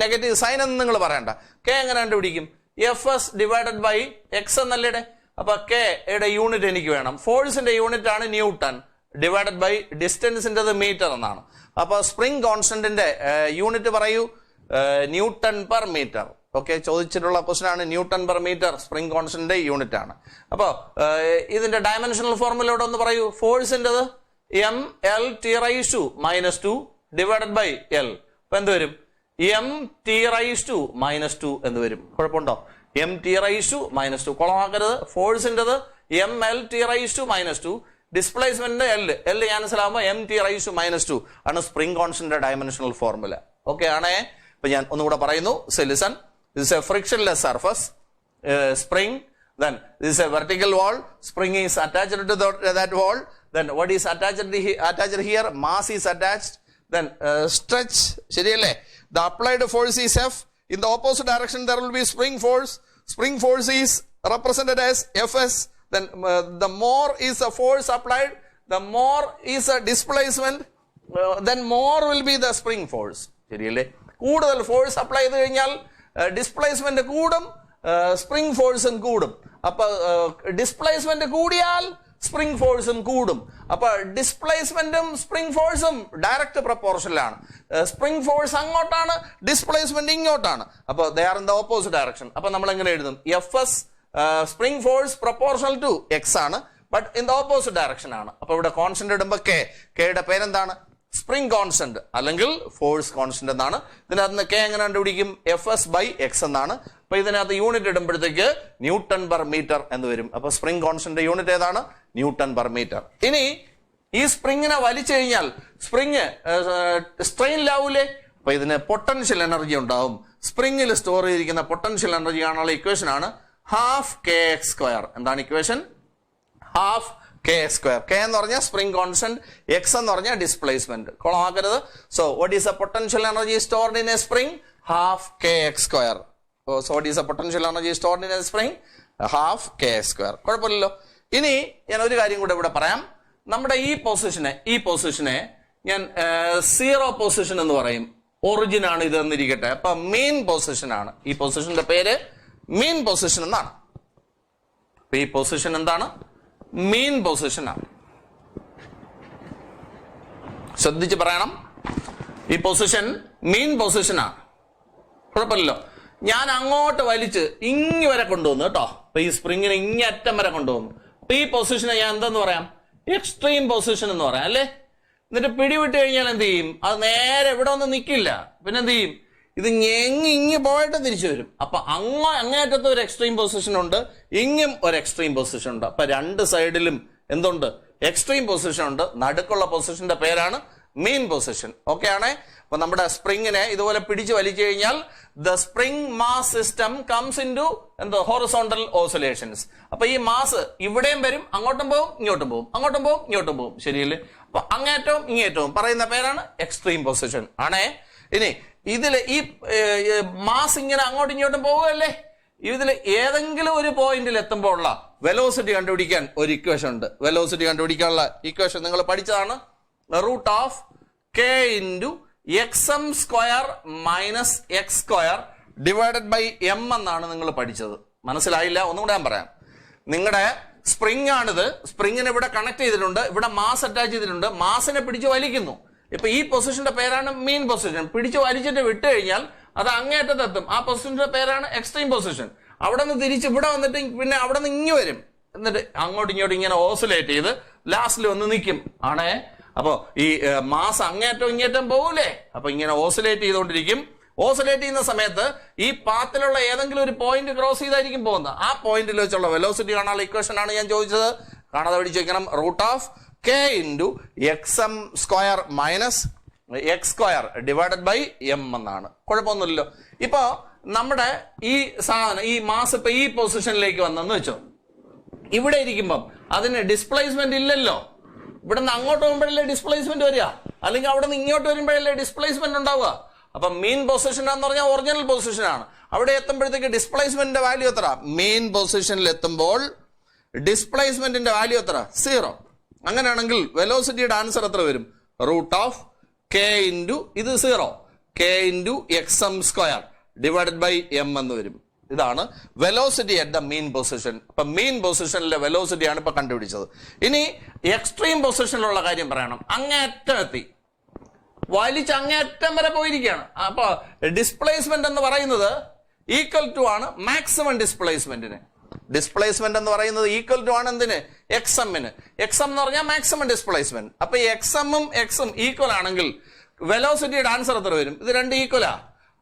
നെഗറ്റീവ് സൈൻ എന്ന് നിങ്ങൾ പറയണ്ട. കെ എങ്ങനെ കണ്ടുപിടിക്കും? F S divided by X എന്നല്ലേ? അപ്പൊ കെ യുടെ യൂണിറ്റ് എനിക്ക് വേണം. ഫോഴ്സിന്റെ യൂണിറ്റ് ആണ് ന്യൂട്ടൺ, ഡിവൈഡഡ് ബൈ ഡിസ്റ്റൻസിന്റെ മീറ്റർ എന്നാണ്. അപ്പൊ സ്പ്രിംഗ് കോൺസ്റ്റന്റിന്റെ യൂണിറ്റ് പറയൂ, ന്യൂട്ടൺ പെർ മീറ്റർ. ഓക്കെ, ചോദിച്ചിട്ടുള്ള ക്വസ്റ്റൻ ആണ്. ന്യൂട്ടൺ പെർ മീറ്റർ സ്പ്രിംഗ് കോൺസ്റ്റന്റിന്റെ യൂണിറ്റ് ആണ്. അപ്പോ ഇതിന്റെ ഡയമെൻഷണൽ ഫോർമുലയോടെ ഒന്ന് പറയൂ. ഫോഴ്സിൻ്റെത് M L T raise to minus 2 divided by L. അപ്പൊ എന്ത് വരും? M T raise to minus 2 എന്ന് വരും. കുഴപ്പമുണ്ടോ? M T raise to minus 2 കുളമാക്കരുത്. ഫോഴ്സിൻ്റെത് M L T raise to minus 2, ഡിസ്പ്ലേസ്മെന്റിന്റെ എൽ ക്യാൻസൽ ആകുമ്പോൾ M T raise to minus 2 ആണ് സ്പ്രിംഗ് കോൺസ്റ്റന്റിന്റെ ഡയമെൻഷണൽ ഫോർമുല. ഓക്കെ ആണേ? ഇപ്പൊ ഞാൻ ഒന്നുകൂടെ പറയുന്നു. Listen. This is a frictionless surface, spring. Then this is a vertical wall. Spring is attached to that wall. Then what is attached here? Mass is attached. Then stretch. ശരിയല്ലേ? The applied force is F. In the opposite direction there will be spring force. Spring force is represented as Fs. Then the more is the force applied, the more is the displacement. Then more will be the spring force. ശരിയല്ലേ? കൂടുതൽ force apply ചെയ്ത് കഴിഞ്ഞാൽ displacement കൂടും, spring ഫോഴ്സും കൂടും. അപ്പൊ displacement കൂടിയാൽ spring ഫോഴ്സും കൂടും. അപ്പൊ ഡിസ്പ്ലേസ്മെന്റും സ്പ്രിംഗ് ഫോഴ്സും ഡയറക്റ്റ് പ്രൊപ്പോർഷനിലാണ്. സ്പ്രിംഗ് ഫോഴ്സ് അങ്ങോട്ടാണ്, ഡിസ്പ്ലേസ്മെന്റ് ഇങ്ങോട്ടാണ്. അപ്പൊ they are in the opposite direction. അപ്പൊ നമ്മൾ എങ്ങനെ എഴുതും? F S spring force proportional to X ആണ്, but in the opposite direction ആണ്. അപ്പൊ ഇവിടെ കോൺസ്റ്റന്റ് ഇടുമ്പോ കെയുടെ പേരെന്താണ്? സ്പ്രിംഗ് കോൺസ്റ്റന്റ് അല്ലെങ്കിൽ ഫോഴ്സ് കോൺസ്റ്റന്റ് എന്നാണ്. ഇതിനകത്ത് നിന്ന് കെ എങ്ങനെ കണ്ടുപിടിക്കും? എഫ് എസ് ബൈ എക്സ് എന്നാണ്. അപ്പൊ ഇതിനകത്ത് യൂണിറ്റ് ഇടുമ്പോഴത്തേക്ക് ന്യൂട്ടൺ പെർ മീറ്റർ എന്ന് വരും. അപ്പൊ സ്പ്രിംഗ് കോൺസ്റ്റന്റ് യൂണിറ്റ് ഏതാണ്? Newton per metre. ഇനി ഈ സ്പ്രിങ്ങിനെ വലിച്ചു കഴിഞ്ഞാൽ സ്പ്രിങ് സ്ട്രെയിനിലാവൂലേ? അപ്പൊ ഇതിന് പൊട്ടൻഷ്യൽ എനർജി ഉണ്ടാവും. സ്പ്രിങ്ങിൽ സ്റ്റോർ ചെയ്തിരിക്കുന്ന പൊട്ടൻഷ്യൽ എനർജി കാണാനുള്ള ഇക്വേഷൻ ആണ് ഹാഫ് കെ എക്സ് സ്ക്വയർ. എന്താണ് equation? Half K X square. K എന്ന് പറഞ്ഞാൽ സ്പ്രിംഗ് കോൺസ്റ്റന്റ്, എക്സ് എന്ന് പറഞ്ഞാൽ ഡിസ്പ്ലേസ്മെന്റ്. കൊളമാക്കരുത്. So what is a potential energy stored in a spring? Half K X square. So what is a potential energy stored in a spring? Half K X square. കുഴപ്പമില്ലല്ലോ. ഇനി ഞാൻ ഒരു കാര്യം കൂടെ ഇവിടെ പറയാം. നമ്മുടെ ഈ പൊസിഷനെ ഞാൻ സീറോ പൊസിഷൻ എന്ന് പറയും. ഒറിജിൻ ആണ് ഇത് എന്നിരിക്കട്ടെ. അപ്പൊ മെയിൻ പൊസിഷൻ ആണ്. ഈ പൊസിഷന്റെ പേര് മെയിൻ പൊസിഷൻ എന്നാണ്. ഈ പൊസിഷൻ എന്താണ്? മെയിൻ പൊസിഷൻ ആണ്. ശ്രദ്ധിച്ച് പറയണം. ഈ പൊസിഷൻ മെയിൻ പൊസിഷൻ ആണ്. കുഴപ്പമില്ലല്ലോ. ഞാൻ അങ്ങോട്ട് വലിച്ച് ഇങ്ങ് വരെ കൊണ്ടുവന്നു കേട്ടോ. അപ്പൊ ഈ സ്പ്രിങ്ങിനെ ഇങ്ങറ്റം വരെ കൊണ്ടുവന്നു. അപ്പൊ ഈ പൊസിഷനെ ഞാൻ എന്തെന്ന് പറയാം? എക്സ്ട്രീം പൊസിഷൻ എന്ന് പറയാം അല്ലേ? എന്നിട്ട് പിടിവിട്ട് കഴിഞ്ഞാൽ എന്ത് ചെയ്യും? അത് നേരെ ഇവിടെ ഒന്നും നിൽക്കില്ല. പിന്നെ എന്ത് ചെയ്യും? ഇത് ഇങ്ങ് പോയിട്ട് തിരിച്ചു വരും. അപ്പൊ അങ്ങേറ്റത്ത് ഒരു എക്സ്ട്രീം പൊസിഷൻ ഉണ്ട്, ഇങ്ങും ഒരു എക്സ്ട്രീം പൊസിഷൻ ഉണ്ട്. അപ്പൊ രണ്ട് സൈഡിലും എന്തുണ്ട്? എക്സ്ട്രീം പൊസിഷൻ ഉണ്ട്. നടുക്കുള്ള പൊസിഷന്റെ പേരാണ് മെയിൻ പൊസിഷൻ. ഓക്കെ ആണേ? അപ്പൊ നമ്മുടെ സ്പ്രിങ്ങിനെ ഇതുപോലെ പിടിച്ചു വലിച്ചു കഴിഞ്ഞാൽ the spring mass system comes in to എന്തോ ഹൊറിസോണ്ടൽ ഓസിലേഷൻസ്. അപ്പൊ ഈ മാസ് ഇവിടെയും വരും, അങ്ങോട്ടും പോകും ഇങ്ങോട്ടും പോകും, അങ്ങോട്ടും പോകും ഇങ്ങോട്ടും പോകും. ശരിയല്ലേ? അപ്പൊ അങ്ങേറ്റവും ഇങ്ങേറ്റവും പറയുന്ന പേരാണ് എക്സ്ട്രീം പൊസിഷൻ ആണേ. ഇനി ഇതില് ഈ മാസ് ഇങ്ങനെ അങ്ങോട്ടും ഇങ്ങോട്ടും പോവുകയല്ലേ? ഇതിൽ ഏതെങ്കിലും ഒരു പോയിന്റിൽ എത്തുമ്പോൾ ഉള്ള വെലോസിറ്റി കണ്ടുപിടിക്കാൻ ഒരു ഇക്വേഷൻ ഉണ്ട്. വെലോസിറ്റി കണ്ടുപിടിക്കാനുള്ള ഇക്വേഷൻ നിങ്ങൾ പഠിച്ചതാണ്. Root of K into X M square minus X square divided by M എന്നാണ് നിങ്ങൾ പഠിച്ചത്. മനസ്സിലായില്ല? ഒന്നുകൂടെ ഞാൻ പറയാം. നിങ്ങളുടെ സ്പ്രിംഗ് ആണിത്. സ്പ്രിങ്ങിനെ ഇവിടെ കണക്ട് ചെയ്തിട്ടുണ്ട്, ഇവിടെ മാസ് അറ്റാച്ച് ചെയ്തിട്ടുണ്ട്. മാസിനെ പിടിച്ച് വലിക്കുന്നു. ഇപ്പൊ ഈ പൊസിഷന്റെ പേരാണ് മെയിൻ പൊസിഷൻ. പിടിച്ച് വലിച്ചിട്ട് വിട്ട് കഴിഞ്ഞാൽ അത് അങ്ങേറ്റത്തെത്തും. ആ പൊസിഷന്റെ പേരാണ് എക്സ്ട്രീം പൊസിഷൻ. അവിടെ നിന്ന് തിരിച്ച് ഇവിടെ വന്നിട്ട് പിന്നെ അവിടെ നിന്ന് ഇങ്ങ് വരും. എന്നിട്ട് അങ്ങോട്ടും ഇങ്ങോട്ടും ഇങ്ങനെ ഓസിലേറ്റ് ചെയ്ത് ലാസ്റ്റിൽ വന്ന് നിൽക്കും ആണേ. അപ്പോ ഈ മാസ് അങ്ങേറ്റം ഇങ്ങേറ്റം പോകൂലേ? അപ്പൊ ഇങ്ങനെ ഓസിലേറ്റ് ചെയ്തുകൊണ്ടിരിക്കും. ഓസിലേറ്റ് ചെയ്യുന്ന സമയത്ത് ഈ പാത്തിലുള്ള ഏതെങ്കിലും ഒരു പോയിന്റ് ക്രോസ് ചെയ്തായിരിക്കും പോകുന്നത്. ആ പോയിന്റിൽ വെച്ചുള്ള വെലോസിറ്റി കാണാനുള്ള ഇക്വേഷൻ ആണ് ഞാൻ ചോദിച്ചത്. കാണാതെ പഠിച്ചു വെക്കണം. Root of K into X M square minus X square divided by M എന്നാണ്. കുഴപ്പമൊന്നുമില്ലല്ലോ. ഇപ്പൊ നമ്മുടെ ഈ സാധനം ഈ മാസ് ഇപ്പൊ ഈ പൊസിഷനിലേക്ക് വന്നെന്ന് വെച്ചോ. ഇവിടെ ഇരിക്കുമ്പം അതിന് ഡിസ്പ്ലേസ്മെന്റ് ഇല്ലല്ലോ. ഇവിടെ നിന്ന് അങ്ങോട്ട് പോകുമ്പോഴല്ലേ ഡിസ്പ്ലേസ്മെന്റ് വരിക, അല്ലെങ്കിൽ അവിടെ നിന്ന് ഇങ്ങോട്ട് വരുമ്പോഴല്ലേ ഡിസ്പ്ലേസ്മെന്റ് ഉണ്ടാവുക. അപ്പൊ മെയിൻ പൊസിഷൻ എന്ന് പറഞ്ഞാൽ ഒറിജിനൽ പൊസിഷൻ ആണ്. അവിടെ എത്തുമ്പോഴത്തേക്ക് ഡിസ്പ്ലേസ്മെന്റിന്റെ വാല്യൂ എത്ര? മെയിൻ പൊസിഷനിൽ എത്തുമ്പോൾ ഡിസ്പ്ലേസ്മെന്റിന്റെ വാല്യൂ എത്ര? 0. അങ്ങനെയാണെങ്കിൽ വെലോസിറ്റിയുടെ ആൻസർ എത്ര വരും? റൂട്ട് ഓഫ് കെ ഇൻറ്റു ഇത് 0 K into X M square divided by M എന്ന് വരും. ഇതാണ് velocity at the mean position. അപ്പൊ മെയിൻ പൊസിഷനിലെ വെലോസിറ്റി ആണ് ഇപ്പൊ കണ്ടുപിടിച്ചത്. ഇനി എക്സ്ട്രീം പൊസിഷനിലുള്ള കാര്യം പറയണം. അങ്ങേറ്റം എത്തി, വലിച്ച് അങ്ങേറ്റം വരെ പോയിരിക്കുകയാണ്. അപ്പൊ ഡിസ്പ്ലേസ്മെന്റ് എന്ന് പറയുന്നത് ഈക്വൽ ടു ആണ് മാക്സിമം ഡിസ്പ്ലേസ്മെന്റിന്. ഡിസ്പ്ലേസ്മെന്റ് എന്ന് പറയുന്നത് ഈക്വൽ ടു ആണ് എന്തിന്? എക്സ് എമ്മിന്. എക്സ് എം എന്ന് പറഞ്ഞാൽ മാക്സിമം ഡിസ്പ്ലേസ്മെന്റ്. അപ്പൊ ഈ എക്സ് എമ്മും എക്സും ഈക്വൽ ആണെങ്കിൽ വെലോസിറ്റിയുടെ ആൻസർ എത്ര വരും? ഇത് രണ്ട് ഈക്വലാ.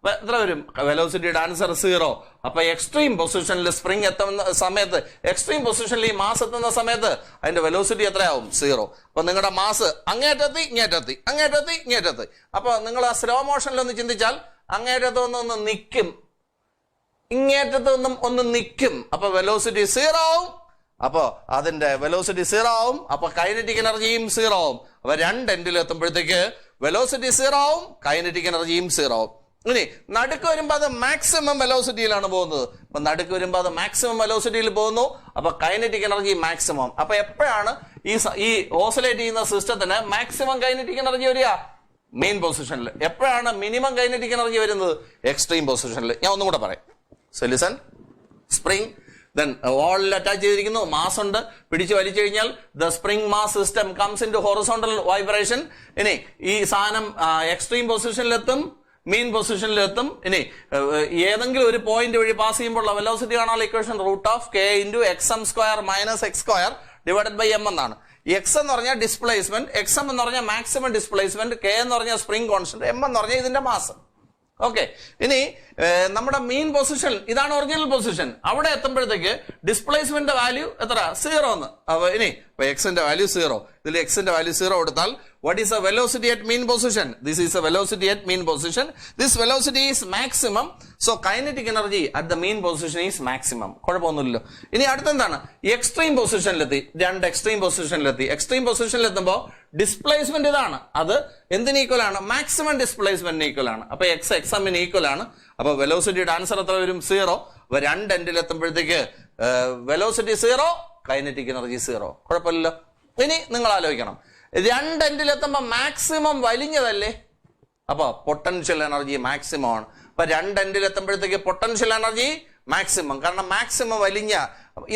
എത്ര വരും? വെലോസിറ്റിയുടെ ആൻസർ 0. അപ്പൊ എക്സ്ട്രീം പൊസിഷനിൽ സ്പ്രിംഗ് എത്തുന്ന സമയത്ത്, എക്സ്ട്രീം പൊസിഷനിൽ ഈ മാസ് എത്തുന്ന സമയത്ത് അതിന്റെ വെലോസിറ്റി എത്രയാവും? 0. അപ്പൊ നിങ്ങളുടെ മാസ് അങ്ങേറ്റത്തി ഇങ്ങേറ്റത്തി, അങ്ങേറ്റത്തി ഇങ്ങേറ്റത്തി. അപ്പൊ നിങ്ങൾ ആ സ്ലോ മോഷനിൽ ഒന്ന് ചിന്തിച്ചാൽ അങ്ങേറ്റത്ത് ഒന്ന് നിൽക്കും, ഇങ്ങേറ്റത്ത് ഒന്ന് നിൽക്കും. അപ്പൊ വെലോസിറ്റി 0 ആവും. അപ്പൊ അതിന്റെ വെലോസിറ്റി 0 ആവും. അപ്പൊ കൈനറ്റിക് എനർജിയും 0 ആവും. അപ്പൊ രണ്ട് എൻഡിൽ എത്തുമ്പോഴത്തേക്ക് വെലോസിറ്റി 0 ആവും, കൈനറ്റിക് എനർജിയും 0 ആവും. ഇനി നടുക്ക് വരുമ്പോ അത് മാക്സിമം വെലോസിറ്റിയിലാണ് പോകുന്നത്. അപ്പൊ നടുക്ക് വരുമ്പോ അത് മാക്സിമം വെലോസിറ്റിയിൽ പോകുന്നു. അപ്പൊ കൈനറ്റിക് എനർജി മാക്സിമം. അപ്പൊ എപ്പോഴാണ് ഈ ഓസിലേറ്റ് ചെയ്യുന്ന സിസ്റ്റത്തിന് മാക്സിമം കൈനറ്റിക് എനർജി വരിക? മെയിൻ പൊസിഷനിൽ. എപ്പോഴാണ് മിനിമം കൈനറ്റിക് എനർജി വരുന്നത്? എക്സ്ട്രീം പൊസിഷനിൽ. ഞാൻ ഒന്നും കൂടെ പറയാം. So listen. സ്പ്രിംഗ് then വാളിൽ അറ്റാച്ച് ചെയ്തിരിക്കുന്നു, മാസ് ഉണ്ട്, പിടിച്ചു വലിച്ചു കഴിഞ്ഞാൽ the spring mass system comes in to horizontal vibration. ഇനി ഈ സാധനം എക്സ്ട്രീം പൊസിഷനിലെത്തും, മീൻ പൊസിഷനിലെത്തും. ഇനി ഏതെങ്കിലും ഒരു പോയിന്റ് വഴി പാസ് ചെയ്യുമ്പോൾ വെലോസിറ്റി കാണാനുള്ള equation √k(x_m²-x² divided by m എന്നാണ്. എക്സ് എന്ന് പറഞ്ഞാൽ ഡിസ്പ്ലേസ്മെന്റ്, എക്സ് എം എന്ന് പറഞ്ഞാൽ മാക്സിമം ഡിസ്പ്ലേസ്മെന്റ്, കെ എന്ന് പറഞ്ഞാൽ സ്പ്രിംഗ് കോൺസ്റ്റന്റ്, എം എന്ന് പറഞ്ഞാൽ ഇതിന്റെ മാസ്. ഓക്കെ, ഇനി നമ്മുടെ മീൻ പൊസിഷൻ ഇതാണ് ഒറിജിനൽ പൊസിഷൻ. അവിടെ എത്തുമ്പോഴത്തേക്ക് ഡിസ്പ്ലേസ്മെന്റ് വാല്യൂ എത്ര? 0 എന്ന്. അപ്പൊ ഇനി എക്സിന്റെ വാല്യൂ 0, ഇതിൽ എക്സിന്റെ വാല്യൂ 0 കൊടുത്താൽ what is the velocity at mean position? This is a velocity at mean position. This velocity is maximum. So kinetic energy at the mean position is maximum. കുഴപ്പമൊന്നുമില്ലല്ലോ. ഇനി അടുത്തെന്താണ്? എക്സ്ട്രീം പൊസിഷനിലെത്തി, രണ്ട് എക്സ്ട്രീം പൊസിഷനിലെത്തി. എക്സ്ട്രീം പൊസിഷനിലെത്തുമ്പോൾ ഡിസ്പ്ലേസ്മെന്റ് ഇതാണ്, അത് എന്തിന് equal ആണ്? Maximum ഡിസ്പ്ലേസ്മെന്റിന് equal ആണ്. അപ്പൊ X എമ്മിന് ഈക്വൽ ആണ്. അപ്പൊ വെലോസിറ്റിയുടെ ആൻസർ എത്ര വരും? 0. അപ്പൊ രണ്ട് എൻഡിൽ എത്തുമ്പോഴത്തേക്ക് വെലോസിറ്റി 0, കൈനറ്റിക് എനർജി 0. കുഴപ്പമില്ലല്ലോ. ഇനി നിങ്ങൾ ആലോചിക്കണം, രണ്ട് എൻഡിൽ എത്തുമ്പോ മാക്സിമം വലിഞ്ഞതല്ലേ, അപ്പൊ പൊട്ടൻഷ്യൽ എനർജി മാക്സിമം ആണ്. അപ്പൊ രണ്ട് എൻഡിൽ എത്തുമ്പോഴത്തേക്ക് പൊട്ടൻഷ്യൽ എനർജി മാക്സിമം, കാരണം മാക്സിമം വലിഞ്ഞ,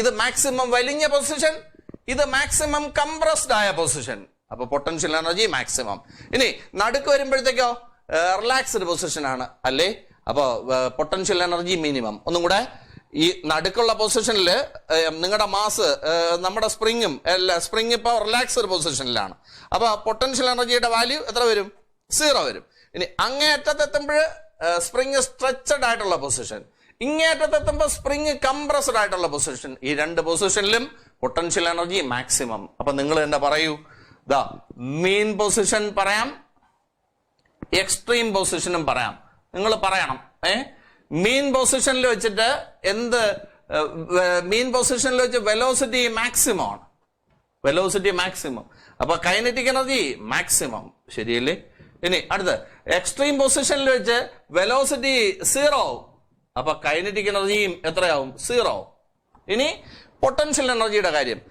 ഇത് മാക്സിമം വലിഞ്ഞ പൊസിഷൻ, ഇത് മാക്സിമം കംപ്രസ്ഡ് ആയ പൊസിഷൻ. അപ്പൊ പൊട്ടൻഷ്യൽ എനർജി മാക്സിമം. ഇനി നടുക്ക് വരുമ്പോഴത്തേക്കോ റിലാക്സ്ഡ് പൊസിഷൻ ആണ് അല്ലേ, അപ്പൊ പൊട്ടൻഷ്യൽ എനർജി മിനിമം. ഒന്നും കൂടെ, ഈ നടുക്കുള്ള പൊസിഷനിൽ നിങ്ങളുടെ മാസ്, നമ്മുടെ സ്പ്രിങ്ങും സ്പ്രിങ് ഇപ്പൊ റിലാക്സ്ഡ് പൊസിഷനിലാണ്. അപ്പൊ പൊട്ടൻഷ്യൽ എനർജിയുടെ വാല്യൂ എത്ര വരും? 0 വരും. ഇനി അങ്ങേയറ്റത്തെത്തുമ്പോൾ സ്പ്രിങ് സ്ട്രെച്ചഡ് ആയിട്ടുള്ള പൊസിഷൻ, ഇങ്ങേയറ്റത്തെത്തുമ്പോൾ സ്പ്രിങ് കംപ്രസ്ഡ് ആയിട്ടുള്ള പൊസിഷൻ. ഈ രണ്ട് പൊസിഷനിലും പൊട്ടൻഷ്യൽ എനർജി മാക്സിമം. അപ്പൊ നിങ്ങൾ തന്നെ പറയൂ, ദാ മീൻ പൊസിഷൻ പറയാം, എക്സ്ട്രീം പൊസിഷനും പറയാം. നിങ്ങൾ പറയണം, മീൻ പൊസിഷനിൽ വെച്ചിട്ട് എന്ത്? മീൻ പൊസിഷനിൽ വെച്ച് വെലോസിറ്റി മാക്സിമം ആണ്, വെലോസിറ്റി മാക്സിമം. അപ്പൊ കൈനറ്റിക് എനർജി മാക്സിമം, ശരിയല്ലേ? ഇനി അടുത്ത് എക്സ്ട്രീം പൊസിഷനിൽ വെച്ച് വെലോസിറ്റി 0, അപ്പൊ കൈനറ്റിക് എനർജിയും എത്രയാവും? 0. ഇനി പൊട്ടൻഷ്യൽ എനർജിയുടെ കാര്യം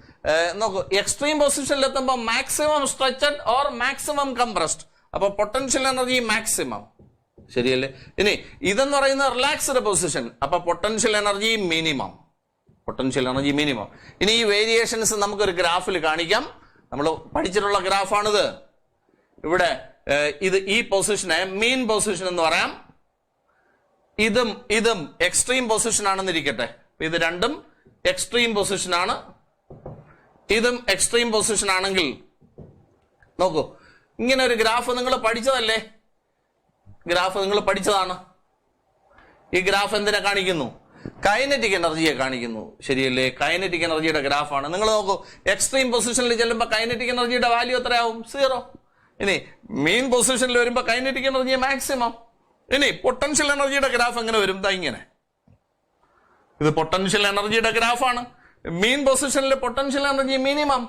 നോക്കൂ, എക്സ്ട്രീം പൊസിഷനിൽ എത്തുമ്പോൾ maximum stretched or maximum compressed, അപ്പൊ പൊട്ടൻഷ്യൽ എനർജി മാക്സിമം, ശരിയല്ലേ? ഇനി ഇതെന്ന് പറയുന്നത് റിലാക്സ്ഡ് പൊസിഷൻ, അപ്പൊ potential energy minimum, potential energy minimum. ഇനി ഈ വേരിയേഷൻസ് നമുക്കൊരു ഗ്രാഫിൽ കാണിക്കാം. നമ്മൾ പഠിച്ചിട്ടുള്ള ഗ്രാഫാണിത്. ഇവിടെ ഇത് ഈ പൊസിഷനെ മീൻ പൊസിഷൻ എന്ന് പറയാം, ഇതും എക്സ്ട്രീം പൊസിഷൻ ആണെന്നിരിക്കട്ടെ. ഇത് രണ്ടും എക്സ്ട്രീം പൊസിഷൻ ആണ്, ഇതും എക്സ്ട്രീം പൊസിഷൻ ആണെങ്കിൽ നോക്കൂ, ഇങ്ങനെ ഒരു ഗ്രാഫ് നിങ്ങൾ പഠിച്ചതല്ലേ, ഗ്രാഫ് നിങ്ങൾ പഠിച്ചതാണ്. ഈ ഗ്രാഫ് എന്തിനെ കാണിക്കുന്നു? കൈനറ്റിക് എനർജിയെ കാണിക്കുന്നു, ശരിയല്ലേ? കൈനറ്റിക് എനർജിയുടെ ഗ്രാഫാണ്. നിങ്ങൾ നോക്കൂ, എക്സ്ട്രീം പൊസിഷനിൽ ചെല്ലുമ്പോൾ കൈനറ്റിക് എനർജിയുടെ വാല്യൂ എത്രയാവും? 0. ഇനി മീൻ പൊസിഷനിൽ വരുമ്പോൾ കൈനറ്റിക് എനർജി മാക്സിമം. ഇനി പൊട്ടൻഷ്യൽ എനർജിയുടെ ഗ്രാഫ് എങ്ങനെ വരും? ഇങ്ങനെ, ഇത് പൊട്ടൻഷ്യൽ എനർജിയുടെ ഗ്രാഫാണ്. മീൻ പൊസിഷനിൽ പൊട്ടൻഷ്യൽ എനർജി മിനിമം,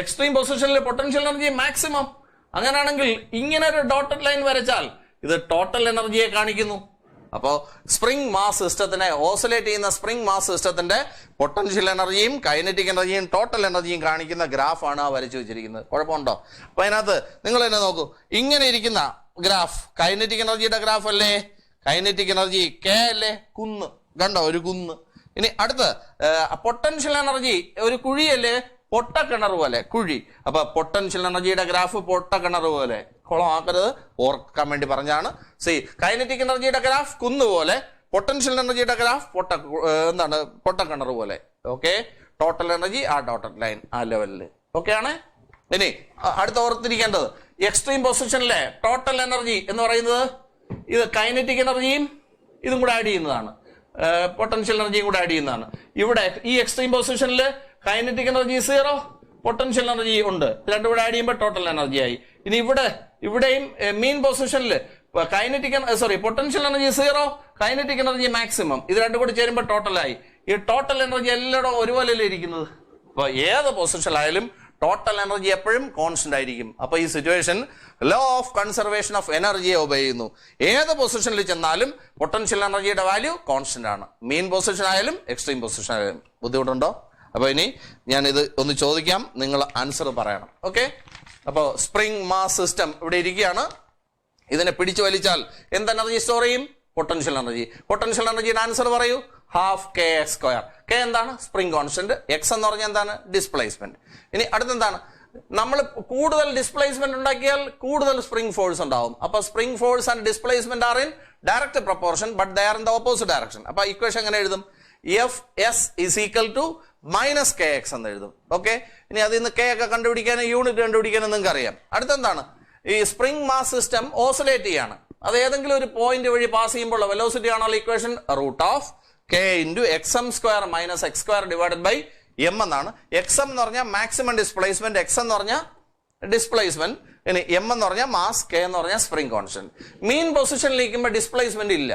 എക്സ്ട്രീം പൊസിഷനിൽ പൊട്ടൻഷ്യൽ എനർജി മാക്സിമം. അങ്ങനെയാണെങ്കിൽ ഇങ്ങനെ ഒരു ഡോട്ടഡ് ലൈൻ വരച്ചാൽ ഇത് ടോട്ടൽ എനർജിയെ കാണിക്കുന്നു. അപ്പോ സ്പ്രിംഗ് മാസ് സിസ്റ്റത്തിനെ, ഓസിലേറ്റ് ചെയ്യുന്ന സ്പ്രിംഗ് മാസ് സിസ്റ്റത്തിന്റെ പൊട്ടൻഷ്യൽ എനർജിയും കൈനറ്റിക് എനർജിയും ടോട്ടൽ എനർജിയും കാണിക്കുന്ന ഗ്രാഫാണ് ആ വരച്ചു വെച്ചിരിക്കുന്നത്. കുഴപ്പമുണ്ടോ? അപ്പൊ അതിനകത്ത് നിങ്ങൾ തന്നെ നോക്കൂ, ഇങ്ങനെ ഇരിക്കുന്ന ഗ്രാഫ് കൈനറ്റിക് എനർജിയുടെ ഗ്രാഫ് അല്ലേ? കൈനറ്റിക് എനർജി കെ അല്ലേ? കുന്ന്, കണ്ടോ? ഒരു കുന്ന്. ഇനി അടുത്ത് പൊട്ടൻഷ്യൽ എനർജി ഒരു കുഴിയല്ലേ? പൊട്ടക്കിണർ പോലെ കുഴി. അപ്പൊ പൊട്ടൻഷ്യൽ എനർജിയുടെ ഗ്രാഫ് പൊട്ടക്കിണർ പോലെ, കുളമാക്കരുത്, ഓർക്കാൻ വേണ്ടി പറഞ്ഞാണ്. സി, കൈനറ്റിക് എനർജിയുടെ ഗ്രാഫ് കുന്നുപോലെ, പൊട്ടൻഷ്യൽ എനർജിയുടെ ഗ്രാഫ് പൊട്ടക്കിണർ പോലെ. ഓക്കെ, ടോട്ടൽ എനർജി ആ ഡോട്ടഡ് ലൈൻ, ആ ലെവലില്. ഓക്കെ ആണ്. ഇനി അടുത്ത ഓർത്തിരിക്കേണ്ടത്, എക്സ്ട്രീം പൊസിഷനിലെ ടോട്ടൽ എനർജി എന്ന് പറയുന്നത് ഇത് കൈനറ്റിക് എനർജിയും ഇതും കൂടെ ആഡ് ചെയ്യുന്നതാണ്, പൊട്ടൻഷ്യൽ എനർജിയും കൂടെ ആഡ് ചെയ്യുന്നതാണ്. ഇവിടെ ഈ എക്സ്ട്രീം പൊസിഷനിൽ കൈനറ്റിക് എനർജി 0, പൊട്ടൻഷ്യൽ എനർജി ഉണ്ട്, രണ്ടും കൂടെ ആഡ് ചെയ്യുമ്പോൾ ടോട്ടൽ എനർജി ആയി. ഇനി ഇവിടെയും മീൻ പൊസിഷനിൽ potential energy 0, kinetic energy maximum, ഇത് രണ്ടും കൂടി ചേരുമ്പോൾ ടോട്ടലായി. ഈ ടോട്ടൽ എനർജി എല്ലായിടവും ഒരുപോലെയല്ലേ ഇരിക്കുന്നത്? അപ്പൊ ഏത് പൊസിഷനിലായാലും ടോട്ടൽ എനർജി എപ്പോഴും കോൺസ്റ്റന്റ് ആയിരിക്കും. അപ്പൊ ഈ situation law of conservation of എനർജിയെ ഒബേ ചെയ്യുന്നു. ഏത് പൊസിഷനിൽ ചെന്നാലും പൊട്ടൻഷ്യൽ എനർജിയുടെ വാല്യൂ കോൺസ്റ്റന്റ് ആണ്, മീൻ പൊസിഷൻ ആയാലും എക്സ്ട്രീം പൊസിഷൻ ആയാലും. ബുദ്ധിമുട്ടുണ്ടോ? അപ്പൊ ഇനി ഞാൻ ഇത് ഒന്ന് ചോദിക്കാം, നിങ്ങൾ ആൻസർ പറയണം. ഓക്കെ, അപ്പോ സ്പ്രിംഗ് മാസ് സിസ്റ്റം ഇവിടെ ഇരിക്കുകയാണ്. ഇതിനെ പിടിച്ചു വലിച്ചാൽ എന്ത് എനർജി സ്റ്റോർ ചെയ്യും? Potential energy. പൊട്ടൻഷ്യൽ എനർജിയുടെ ആൻസർ പറയൂ. ½ kx². കെ എന്താണ്? Spring constant. എക്സ് എന്ന് പറഞ്ഞാൽ എന്താണ്? ഡിസ്പ്ലേസ്മെന്റ്. ഇനി അടുത്തെന്താണ്? നമ്മൾ കൂടുതൽ ഡിസ്പ്ലേസ്മെന്റ് ഉണ്ടാക്കിയാൽ കൂടുതൽ സ്പ്രിംഗ് ഫോഴ്സ് ഉണ്ടാവും. അപ്പൊ spring force and displacement are in direct proportion but they are in the opposite direction. അപ്പൊ ഇക്വേഷൻ എങ്ങനെ എഴുതും? Fs is equal to minus K X എന്ന് എഴുതും. ഓക്കെ, ഇനി അതിൽ നിന്ന് കെ ഒക്കെ കണ്ടുപിടിക്കാനും യൂണിറ്റ് കണ്ടുപിടിക്കാനും നിങ്ങൾക്ക് അറിയാം. അടുത്തെന്താണ്? ഈ സ്പ്രിംഗ് മാസ് സിസ്റ്റം ഓസിലേറ്റ് ചെയ്യാണ്. അത് ഏതെങ്കിലും ഒരു പോയിന്റ് വഴി പാസ് ചെയ്യുമ്പോൾ വെലോസിറ്റി ആണല്ലോ equation root of K into X M square minus X square divided by M എന്നാണ്. എക്സ് എം എന്ന് പറഞ്ഞാൽ മാക്സിമം ഡിസ്പ്ലേസ്മെന്റ്, എക്സ് എന്ന് പറഞ്ഞാൽ ഡിസ്പ്ലേസ്മെന്റ്, ഇനി എം എന്ന് പറഞ്ഞാൽ മാസ്, കെ എന്ന് പറഞ്ഞാൽ സ്പ്രിംഗ് കോൺസ്റ്റന്റ്. മീൻ പൊസിഷനിലിരിക്കുമ്പോൾ ഡിസ്പ്ലേസ്മെന്റ് ഇല്ല.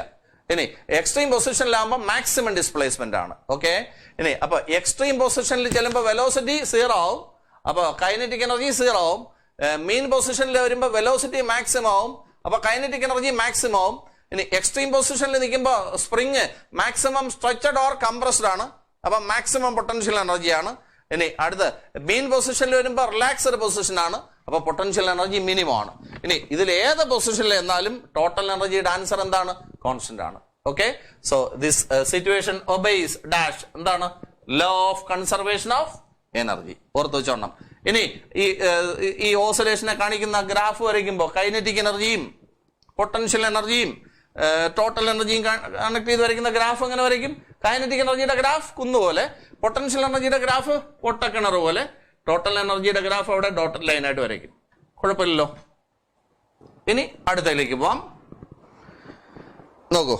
ഇനി എക്സ്ട്രീം പൊസിഷനിലാകുമ്പോൾ മാക്സിമം ഡിസ്പ്ലേസ്മെന്റ് ആണ്. ഓക്കെ, ഇനി അപ്പൊ എക്സ്ട്രീം പൊസിഷനിൽ ചെല്ലുമ്പോൾ വെലോസിറ്റി 0 ആവും, അപ്പൊ കൈനറ്റിക് എനർജി 0 ആവും. മീൻ പൊസിഷനിൽ വരുമ്പോൾ വെലോസിറ്റി മാക്സിമം ആവും, അപ്പൊ കൈനറ്റിക് എനർജി മാക്സിമം ആവും. ഇനി എക്സ്ട്രീം പൊസിഷനിൽ നിൽക്കുമ്പോൾ spring maximum stretched or compressed ആണ്, അപ്പൊ മാക്സിമം പൊട്ടൻഷ്യൽ എനർജിയാണ്. ഇനി അടുത്ത് മീൻ പൊസിഷനിൽ വരുമ്പോൾ റിലാക്സ്ഡ് പൊസിഷൻ ആണ്, അപ്പൊ പൊട്ടൻഷ്യൽ എനർജി മിനിമം ആണ്. ഇനി ഇതിൽ ഏത് പൊസിഷനിൽ എന്നാലും ടോട്ടൽ എനർജിയുടെ ആൻസർ എന്താണ്? കോൺസ്റ്റന്റ് ആണ്. Okay, so this situation obeys dash എന്താണ്? Law of conservation of energy. ഓർത്ത് വെച്ചോണം. ഇനി ഈ ഓസിലേഷനെ കാണിക്കുന്ന ഗ്രാഫ് വരയ്ക്കുമ്പോൾ കൈനറ്റിക് എനർജിയും പൊട്ടൻഷ്യൽ എനർജിയും ടോട്ടൽ എനർജിയും കണക്ട് ചെയ്ത് വരയ്ക്കുന്ന ഗ്രാഫ് എങ്ങനെ വരയ്ക്കും? കൈനറ്റിക് എനർജിയുടെ ഗ്രാഫ് കുന്നുപോലെ, പൊട്ടൻഷ്യൽ എനർജിയുടെ ഗ്രാഫ് പൊട്ടക്കിണർ പോലെ, ടോട്ടൽ എനർജിയുടെ ഗ്രാഫ് അവിടെ ഡോട്ടഡ് ലൈനായിട്ട് വരയ്ക്കും. കുഴപ്പമില്ലല്ലോ. ഇനി അടുത്തതിലേക്ക് പോവാം. നോക്കൂ,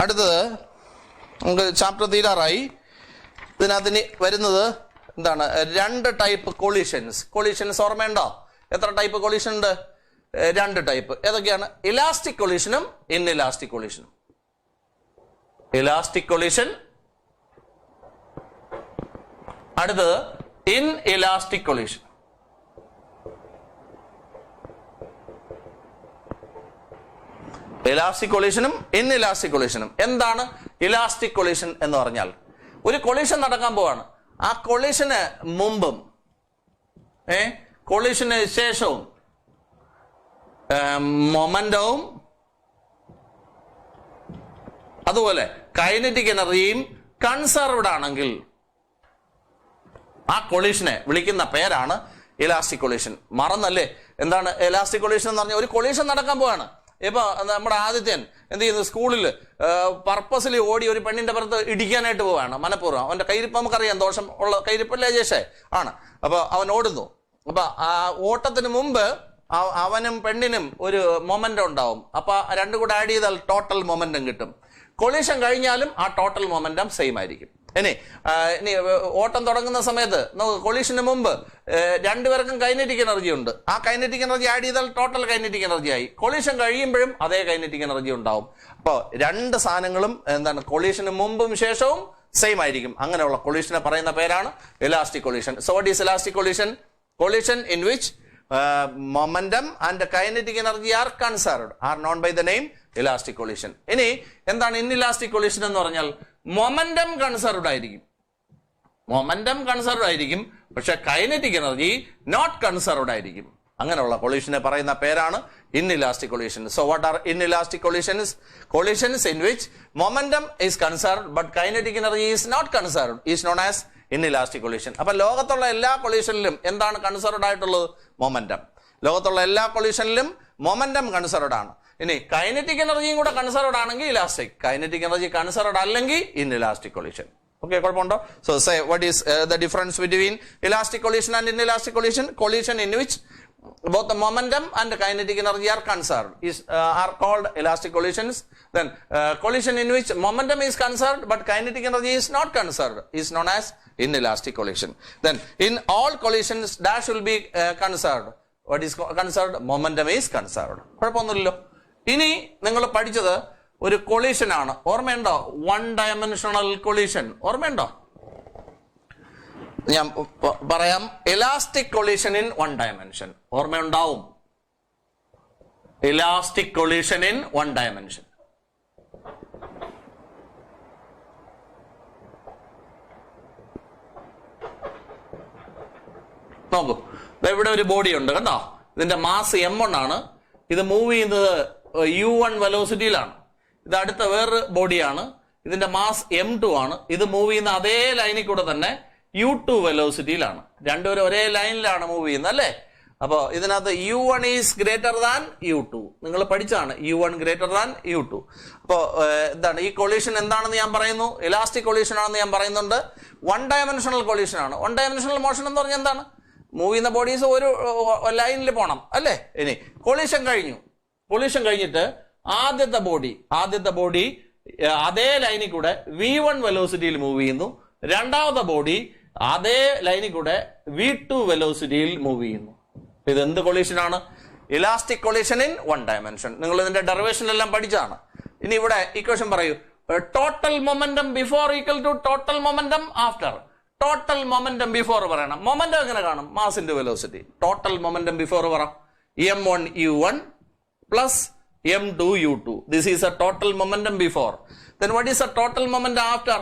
അടുത്തത് നമുക്ക് ചാപ്റ്റർ തീരാറായി. ഇതിനകത്തിന് വരുന്നത് എന്താണ്? 2 ടൈപ്പ് കൊളീഷൻസ് ഓർമ്മയുണ്ടോ? എത്ര ടൈപ്പ് കൊളീഷൻ ഉണ്ട്? 2 ടൈപ്പ്. ഏതൊക്കെയാണ്? ഇലാസ്റ്റിക് കൊളീഷനും ഇൻഇലാസ്റ്റിക് കൊളീഷനും. ഇലാസ്റ്റിക് കൊളീഷൻ, അടുത്തത് ഇൻഇലാസ്റ്റിക് കൊളീഷൻ. ഇലാസ്റ്റിക് കൊളീഷനും ഇൻഇലാസ്റ്റിക് കൊളീഷനും. എന്താണ് ഇലാസ്റ്റിക് കൊളീഷൻ എന്ന് പറഞ്ഞാൽ? ഒരു കൊളീഷൻ നടക്കാൻ പോവാണ്. ആ കൊളീഷന് മുമ്പും കൊളീഷന് ശേഷവും മൊമെന്റവും അതുപോലെ കൈനറ്റിക് എനർജിയും കൺസർവ്ഡ് ആണെങ്കിൽ ആ കൊളീഷനെ വിളിക്കുന്ന പേരാണ് ഇലാസ്റ്റിക് കൊളീഷൻ. മറന്നല്ലേ എന്താണ് ഇലാസ്റ്റിക് കൊളീഷൻ എന്ന് പറഞ്ഞാൽ? ഒരു കൊളീഷൻ നടക്കാൻ പോവാണ്. ഇപ്പൊ നമ്മുടെ ആദിത്യൻ എന്ത് ചെയ്യുന്നു? സ്കൂളിൽ പർപ്പസിൽ ഓടി ഒരു പെണ്ണിന്റെ പുറത്ത് ഇടിക്കാനായിട്ട് പോവാണ് മനഃപൂർവ്വം. അവന്റെ കയ്യിരിപ്പ് നമുക്കറിയാം, ദോഷം ഉള്ള കയ്യിരിപ്പല്ലേ ജേഷേ ആണ്. അപ്പൊ അവൻ ഓടുന്നു. അപ്പൊ ആ ഓട്ടത്തിന് മുമ്പ് അവനും പെണ്ണിനും ഒരു മൊമെന്റം ഉണ്ടാവും. അപ്പൊ 2 കൂടെ ആഡ് ചെയ്താൽ ടോട്ടൽ മൊമെന്റം കിട്ടും. കൊളീഷൻ കഴിഞ്ഞാലും ആ ടോട്ടൽ മൊമെന്റം സെയിം ആയിരിക്കും. ഇനി ഓട്ടം തുടങ്ങുന്ന സമയത്ത് കൊളീഷന് മുമ്പ് 2 പേർക്കും കൈനറ്റിക് എനർജി ഉണ്ട്. ആ കൈനറ്റിക് എനർജി ആഡ് ചെയ്താൽ ടോട്ടൽ കൈനറ്റിക് എനർജി ആയി. കൊളീഷൻ കഴിയുമ്പോഴും അതേ കൈനറ്റിക് എനർജി ഉണ്ടാവും. അപ്പോൾ 2 സാധനങ്ങളും എന്താണ്? കൊളീഷന് മുമ്പും ശേഷവും സെയിം ആയിരിക്കും. അങ്ങനെയുള്ള കൊളീഷനെ പറയുന്ന പേരാണ് elastic collision. So what is elastic collision? Collision in which momentum and kinetic energy are conserved are known by the name elastic collision. ഇനി എന്താണ് ഇൻഇലാസ്റ്റിക് കൊളീഷൻ എന്ന് പറഞ്ഞാൽ? മൊമെന്റം കൺസർവ്ഡ് ആയിരിക്കും. മൊമെന്റം കൺസർവ്ഡ് ആയിരിക്കും, പക്ഷെ കൈനറ്റിക് എനർജി നോട്ട് കൺസർവ്ഡ് ആയിരിക്കും. അങ്ങനെയുള്ള കൊളീഷനെ പറയുന്ന പേരാണ് inelastic collision. So what are inelastic collisions? Collisions in which momentum is conserved but kinetic energy is not conserved is known as inelastic collision. അപ്പൊ ലോകത്തുള്ള എല്ലാ കൊളീഷനിലും എന്താണ് കൺസർവ്ഡ് ആയിട്ടുള്ളത്? മൊമെന്റം. ലോകത്തുള്ള എല്ലാ കൊളീഷനിലും മൊമെന്റം കൺസർവ്ഡ് ആണ്. ഇനി കൈനറ്റിക് എനർജിയും കൂടെ കൺസർവ്ഡ് ആണെങ്കിൽ ഇലാസ്റ്റിക്, കൈനറ്റിക് എനർജി കൺസർവ്ഡ് അല്ലെങ്കിൽ ഇൻഇലാസ്റ്റിക് കൊളീഷൻ. ഓക്കെ, കുഴപ്പമുണ്ടോ? So say what is the difference between elastic collision and inelastic collision? Collision in which both the momentum and the kinetic energy are conserved are called elastic collisions. Then collision in which momentum is conserved but kinetic energy is not conserved is known as inelastic collision. Then in all collisions dash will be conserved. What is conserved? Momentum is conserved. കുഴപ്പമൊന്നുമില്ലല്ലോ. ഇനി നിങ്ങൾ പഠിച്ചത് ഒരു collision ആണ്, ഓർമ്മയുണ്ടോ? 1 dimensional collision ഓർമ്മയുണ്ടോ? ഞാൻ പറയാം. ഇലാസ്റ്റിക് കൊളീഷൻ ഇൻ 1 dimension ഓർമ്മയുണ്ടാവും. Elastic collision in 1 dimension. നോക്കൂ, ഇവിടെ ഒരു ബോഡി ഉണ്ട് കണ്ടോ? ഇതിന്റെ മാസ് m1 ആണ്. ഇത് മൂവ് ചെയ്യുന്നത് u1 വെലോസിറ്റിയിലാണ്. ഇത് അടുത്ത വേറൊരു ബോഡിയാണ്. ഇതിന്റെ മാസ് m2 ആണ്. ഇത് മൂവ് ചെയ്യുന്ന അതേ ലൈനിൽ കൂടെ തന്നെ u2 വെലോസിറ്റിയിലാണ്. രണ്ടുപേരും ഒരേ ലൈനിലാണ് മൂവ് ചെയ്യുന്നത് അല്ലേ? അപ്പോൾ ഇതിനകത്ത് u1 is greater than u2. നിങ്ങൾ പഠിച്ചാണ് u1 ഗ്രേറ്റർ ദാൻ u2. അപ്പോൾ എന്താണ് ഈ കൊളീഷൻ എന്താണെന്ന് ഞാൻ പറയുന്നു? ഇലാസ്റ്റിക് കൊളീഷൻ ആണെന്ന് ഞാൻ പറയുന്നുണ്ട്. വൺ ഡയമെൻഷണൽ കൊളീഷൻ ആണ്. വൺ ഡയമെൻഷണൽ മോഷൻ എന്ന് പറഞ്ഞാൽ എന്താണ്? മൂവ് ചെയ്യുന്ന ബോഡീസ് ഒരു ലൈനിൽ പോകണം അല്ലേ? ഇനി കൊളീഷൻ കഴിഞ്ഞു. കൊളീഷൻ കഴിഞ്ഞിട്ട് ആദ്യത്തെ ബോഡി അതേ ലൈനിൽ കൂടെ v1 വെലോസിറ്റിയിൽ മൂവ് ചെയ്യുന്നു. രണ്ടാമത്തെ ബോഡി അതേ ലൈനിൽ കൂടെ v2 വെലോസിറ്റിയിൽ മൂവ് ചെയ്യുന്നു. ഇതെന്ത് കൊളീഷനാണ്? Elastic collision in one dimension. നിങ്ങൾ ഇതിന്റെ ഡെറിവേഷനിലെല്ലാം പഠിച്ചാണ്. ഇനി ഇവിടെ ഇക്വേഷൻ പറയൂ. Total momentum before equal to total momentum after. Total momentum before പറയണം. മൊമെന്റം എങ്ങനെ കാണും? Mass into velocity. Total momentum before പറ. m1 u1 plus m2 u2. This is a total momentum before. Then what is the total momentum after?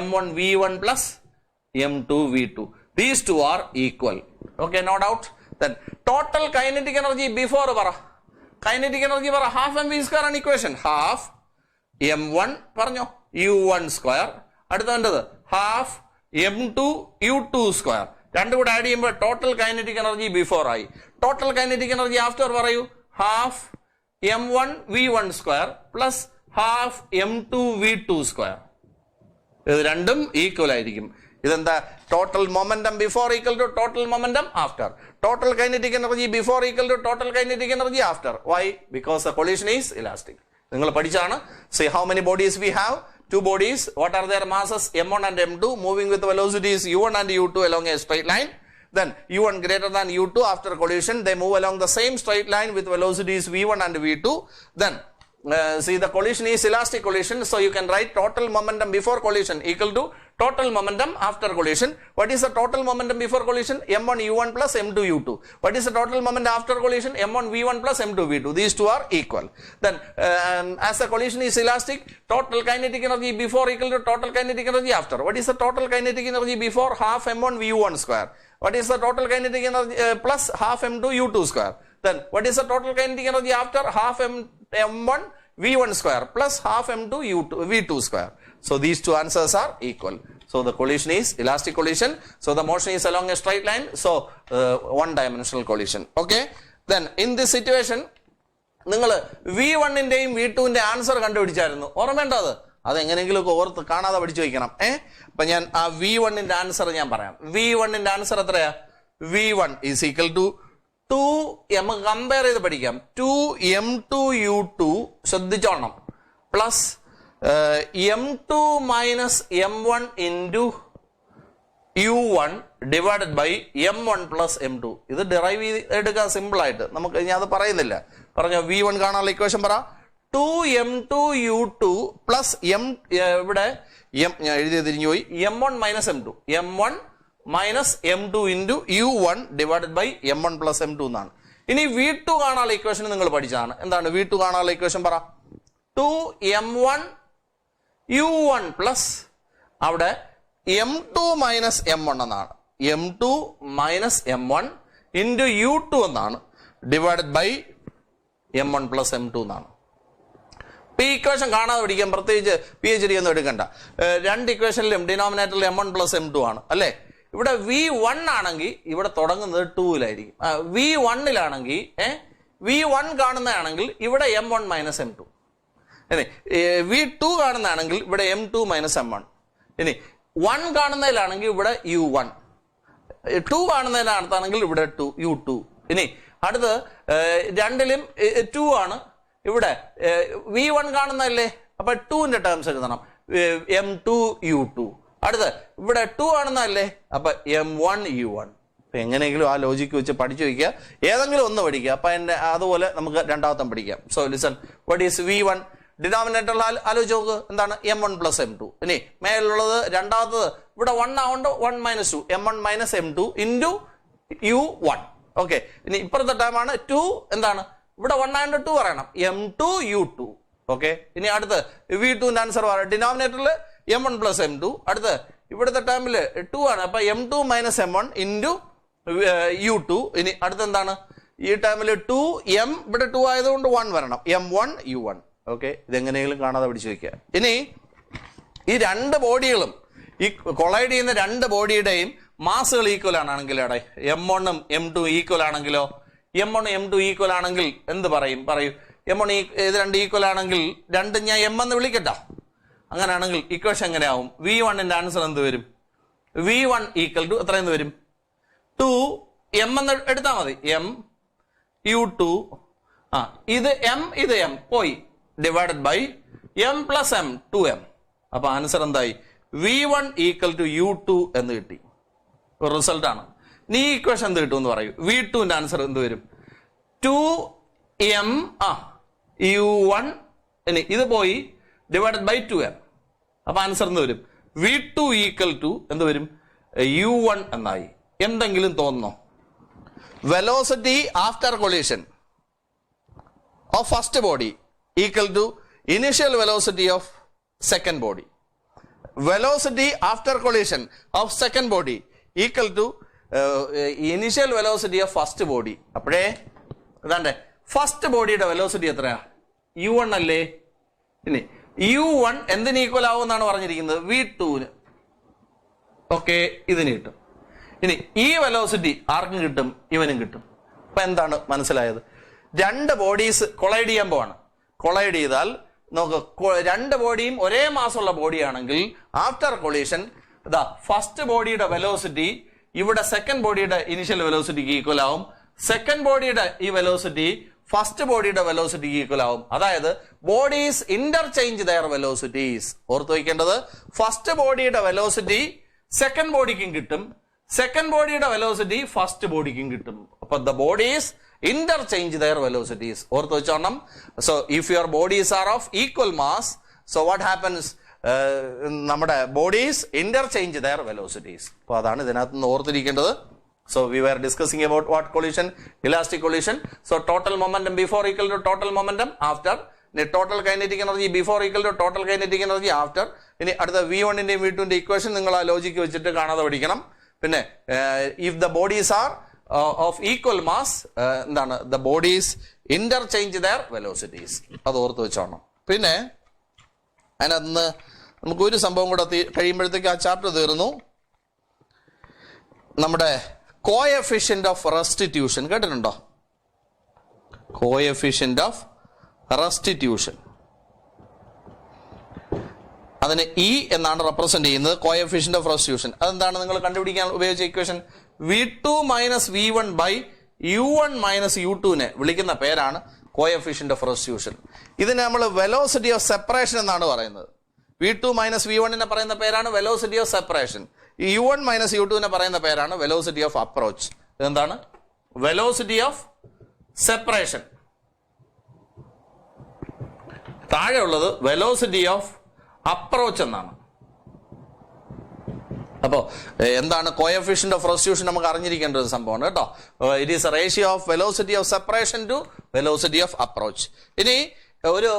m1 v1 plus m2 v2. These two are equal. Okay, no doubt. Then total kinetic energy before para. Kinetic energy para half mv square ആണ് equation. Half m1 പറഞ്ഞോ u1 square. അടുത്ത വേണ്ടത് half m2 u2 square. രണ്ടും കൂടെ add ചെയ്യുമ്പോൾ total kinetic energy before ആയി. Total kinetic energy after പറയൂ. Half m1 v1 square plus half m2 v2 square. ഇത് രണ്ടും ഈക്വൽ ആയിരിക്കും. ഇതെന്താ? Total momentum before equal to total momentum after. Total kinetic energy before equal to total kinetic energy after. Why? Because the collision is elastic. നിങ്ങൾ പഠിച്ചാണ്. See how many bodies we have? Two bodies. What are their masses? m1 and m2 moving with velocities u1 and u2 along a straight line. Then u1 greater than u2. After collision they move along the same straight line with velocities v1 and v2. Then see, the collision is elastic collision, so you can write total momentum before collision equal to total momentum after collision. What is the total momentum before collision? m1 u1 plus m2 u2. What is the total momentum after collision? m1 v1 plus m2 v2. These two are equal. Then as the collision is elastic, total kinetic energy before equal to total kinetic energy after. What is the total kinetic energy before? Half m1 v1 square. What is the total kinetic energy plus half m2 u2 square. Then what is the total kinetic energy after? Half m1 v1 square plus half m2 u2 v2 square. So these two answers are equal. So the collision is elastic collision. So the motion is along a straight line. So one dimensional collision. Okay. Then in this situation, നിങ്ങൾ v1 ന്റെയും v2 ന്റെ answer കണ്ടുപിടിച്ചായിരുന്നു. ഓർമ്മയുണ്ടോ? അതെങ്ങനെയെങ്കിലും ഓർത്ത് കാണാതെ പഠിച്ചു വയ്ക്കണം. അപ്പൊ ഞാൻ ആ v1 ന്റെ ആൻസർ ഞാൻ പറയാം. v1 ന്റെ ആൻസർ എത്രയാ? v1 is equal to 2m compare ചെയ്ത് പഠിക്കാം. 2m2 u2 ശ്രദ്ധിച്ചോണം plus m2 minus m1 into u1 divided by m1 plus m2. ഇത് ഡിറൈവ് ചെയ്ത് എടുക്കാൻ സിമ്പിൾ ആയിട്ട് നമുക്ക് ഞാൻ അത് പറയുന്നില്ല. പറഞ്ഞോ v1 കാണാനുള്ള ഇക്വേഷൻ പറ. 2m2 u2 പ്ലസ് ഇവിടെ ഞാൻ എഴുതി തിരിഞ്ഞു പോയി. m1 minus m2. m1 minus m2 into u1 divided by m1 plus m2 എന്നാണ്. ഇനി v2 കാണാനുള്ള ഇക്വേഷൻ നിങ്ങൾ പഠിച്ചതാണ്. എന്താണ് v2 കാണാനുള്ള ഇക്വേഷൻ പറ. 2m1 u1 പ്ലസ് അവിടെ m2 മൈനസ് m1 എന്നാണ്. m2 minus m1 into u2 എന്നാണ് divided by m1 plus m2 എന്നാണ്. ഈ ഇക്വേഷൻ കാണാതെ പഠിക്കാൻ പ്രത്യേകിച്ച് PhD ഒന്നും എടുക്കണ്ട. രണ്ട് ഇക്വേഷനിലും ഡിനോമിനേറ്ററിൽ m1 പ്ലസ് m2 ആണ് അല്ലേ? ഇവിടെ v1 ആണെങ്കിൽ ഇവിടെ തുടങ്ങുന്നത് 2ലായിരിക്കും. v1ലാണെങ്കിൽ v1 കാണുന്നതാണെങ്കിൽ ഇവിടെ m1 മൈനസ് m2. ഇനി v2 കാണുന്നതാണെങ്കിൽ ഇവിടെ m2 മൈനസ് m1. ഇനി 1 കാണുന്നതിലാണെങ്കിൽ ഇവിടെ u1. 2 കാണുന്നതിനകത്താണെങ്കിൽ ഇവിടെ u2. ഇനി അടുത്ത് രണ്ടിലും 2 ആണ്. ഇവിടെ v1 കാണുന്നതല്ലേ, അപ്പൊ 2ന്റെ ടേംസ് എഴുതണം. m2 u2. അടുത്ത് ഇവിടെ 2 ആണെന്നല്ലേ, അപ്പൊ m1 u1. എങ്ങനെയെങ്കിലും ആ ലോജിക്ക് വെച്ച് പഠിച്ചു വയ്ക്കുക. ഏതെങ്കിലും ഒന്ന് പഠിക്കുക. അപ്പൊ അതുപോലെ നമുക്ക് രണ്ടാമത്തെ പഠിക്കാം. So listen, what is v1? ഡിനോമിനേറ്ററിൽ ആലോചിച്ച് നോക്ക്. എന്താണ്? m1 plus m2. ഇനി മേലുള്ളത് രണ്ടാമത്തത് ഇവിടെ 1 ആവുകൊണ്ട് 1 minus 2 m1 minus m2 into u1. Okay. ഇനി ഇപ്പുറത്തെ ടൈമാണ് 2. എന്താണ്? ഇവിടെ 1 ആയതുകൊണ്ട് 2 പറയണം. m2 u2. ഓക്കെ. ഇനി അടുത്ത് v2ന്റെ ആൻസർ പറയാം. ഡിനോമിനേറ്ററിൽ m1 പ്ലസ് m2. അടുത്ത് ഇവിടുത്തെ ടൈമില് 2 ആണ്. അപ്പൊ m2 minus m1 into u2. ഇനി അടുത്ത് എന്താണ്? ഈ ടൈമിൽ 2m ഇവിടെ 2 ആയതുകൊണ്ട് 1 വരണം. m1 u1. ഓക്കെ. ഇതെങ്ങനെയെങ്കിലും കാണാതെ പിടിച്ചു വയ്ക്കുക. ഇനി ഈ രണ്ട് ബോഡികളും ഈ കൊളൈഡ് ചെയ്യുന്ന രണ്ട് ബോഡിയുടെയും മാസുകൾ ഈക്വൽ ആണെങ്കിൽ അവിടെ M1 ഉം M2 ഈക്വൽ ആണെങ്കിലോ, M1 M2 ഈക്വൽ ആണെങ്കിൽ എന്ത് പറയൂ M1 ഇത് രണ്ട് ഈക്വൽ ആണെങ്കിൽ രണ്ടും ഞാൻ M എന്ന് വിളിക്കട്ടോ. അങ്ങനെയാണെങ്കിൽ ഇക്വേഷൻ എങ്ങനെയാവും? V1ന്റെ ആൻസർ എന്ത് വരും? V1 ഈക്വൽ ടു എത്ര എന്ന് വരും? 2M എന്ന് എടുത്താൽ മതി. M(U2) ഇത് M പോയി, divided by M + M 2M. അപ്പൊ ആൻസർ എന്തായി? V1 ഈക്വൽ ടു U2 എന്ന് കിട്ടി. റിസൾട്ട് ആണ്. നീ ഇക്വേഷൻ എന്ത് കിട്ടും എന്ന് പറയൂ. V2ന്റെ ആൻസർ എന്ത് വരും? 2M U1 ഇനി ഇത് പോയി ഡിവൈഡഡ് ബൈ 2M. അപ്പൊ ആൻസർ എന്ത് വരും? V2 ഈക്വൽ ടു എന്ത് വരും? U1 എന്നായി. എന്തെങ്കിലും തോന്നുന്നോ? Velocity after collision of first body equal to initial velocity of second body. Velocity after collision of second body equal to initial velocity of first body. അപ്പോഴേ ഇതാണ്ടേ first ബോഡിയുടെ velocity എത്രയാ? U1 അല്ലേ? ഇനി U1 എന്തിന് ഈക്വൽ ആവും എന്നാണ് പറഞ്ഞിരിക്കുന്നത്? V2ന്. ഓക്കെ, ഇതിന് കിട്ടും. ഇനി ഈ വെലോസിറ്റി ആർക്കും കിട്ടും? ഇവനും കിട്ടും. അപ്പൊ എന്താണ് മനസ്സിലായത്? രണ്ട് ബോഡീസ് കൊളൈഡ് ചെയ്യാൻ പോവാണ്. കൊളൈഡ് ചെയ്താൽ നോക്ക്, രണ്ട് ബോഡിയും ഒരേ മാസമുള്ള ബോഡിയാണെങ്കിൽ ആഫ്റ്റർ കൊളീഷൻ ഫസ്റ്റ് ബോഡിയുടെ വെലോസിറ്റി ഇവിടെ സെക്കൻഡ് ബോഡിയുടെ ഇനിഷ്യൽ വെലോസിറ്റിക്ക് ഈക്വൽ ആവും. സെക്കൻഡ് ബോഡിയുടെ ഈ വെലോസിറ്റി ഫസ്റ്റ് ബോഡിയുടെ വെലോസിറ്റിക്ക് ഈക്വൽ ആവും. അതായത് ബോഡീസ് ഇന്റർചേഞ്ച് ദയർ വെലോസിറ്റീസ്. ഓർത്ത് വയ്ക്കേണ്ടത്, ഫസ്റ്റ് ബോഡിയുടെ വെലോസിറ്റി സെക്കൻഡ് ബോഡിക്കും കിട്ടും, സെക്കൻഡ് ബോഡിയുടെ വെലോസിറ്റി ഫസ്റ്റ് ബോഡിക്കും കിട്ടും. അപ്പൊ the bodies interchange their velocities. ഓർത്ത് വെച്ചോണം. So if your bodies are of equal mass, so what happens? നമ്മുടെ ബോഡീസ് interchange their velocities. അപ്പോൾ അതാണ് ഇതിനകത്ത് നിന്ന് ഓർത്തിരിക്കേണ്ടത്. So we were discussing about what collision? Elastic collision. So total momentum before equal to total momentum after. Total kinetic energy before equal to total kinetic energy after. ഇനി അടുത്ത V1ന്റെയും V2ന്റെ equation നിങ്ങൾ ആ logic വെച്ചിട്ട് കാണാതെ പഠിക്കണം. പിന്നെ if the bodies are of equal mass, എന്താണ്, the bodies interchange their velocities. അത് ഓർത്ത് വെച്ചോണം. പിന്നെ അതിനകത്ത് നമുക്ക് ഒരു സംഭവം കൂടെ കഴിയുമ്പോഴത്തേക്ക് ആ ചാപ്റ്റർ തീർന്നു. നമ്മുടെ കോഎഫിഷ്യന്റ് ഓഫ് റെസ്റ്റിറ്റ്യൂഷൻ കേട്ടിട്ടുണ്ടോ? കോഎഫിഷ്യന്റ് ഓഫ് റെസ്റ്റിറ്റ്യൂഷൻ, അതിന് E എന്നാണ് റെപ്രസെന്റ് ചെയ്യുന്നത്. കോഎഫിഷ്യന്റ് ഓഫ് റെസ്റ്റിറ്റ്യൂഷൻ അതെന്താണ്? നിങ്ങൾ കണ്ടുപിടിക്കാൻ ഉപയോഗിച്ച equation V2 - V1 by U1 - U2നെ വിളിക്കുന്ന പേരാണ് കോഎഫിഷ്യന്റ് ഓഫ് റെസ്റ്റിറ്റ്യൂഷൻ. ഇതിനെ നമ്മൾ വെലോസിറ്റി ഓഫ് സെപ്പറേഷൻ എന്നാണ് പറയുന്നത്. V2 - V1നെ പറയുന്ന പേരാണ് വെലോസിറ്റി ഓഫ് സെപ്പറേഷൻ. U1 - U2നെ പറയുന്ന പേരാണ് വെലോസിറ്റി ഓഫ് അപ്രോച്ച്. ഇതെന്താണ്? Velocity of separation. താഴെയുള്ളത് വെലോസിറ്റി ഓഫ് അപ്രോച്ച് എന്നാണ്. അപ്പോ എന്താണ് കോഎഫിഷ്യന്റ് ഓഫ് റെസ്റ്റിറ്റ്യൂഷൻ? നമുക്ക് അറിഞ്ഞിരിക്കേണ്ട ഒരു സംഭവമാണ് കേട്ടോ. It is a ratio of velocity of separation to velocity of approach. ഇനി ഒരു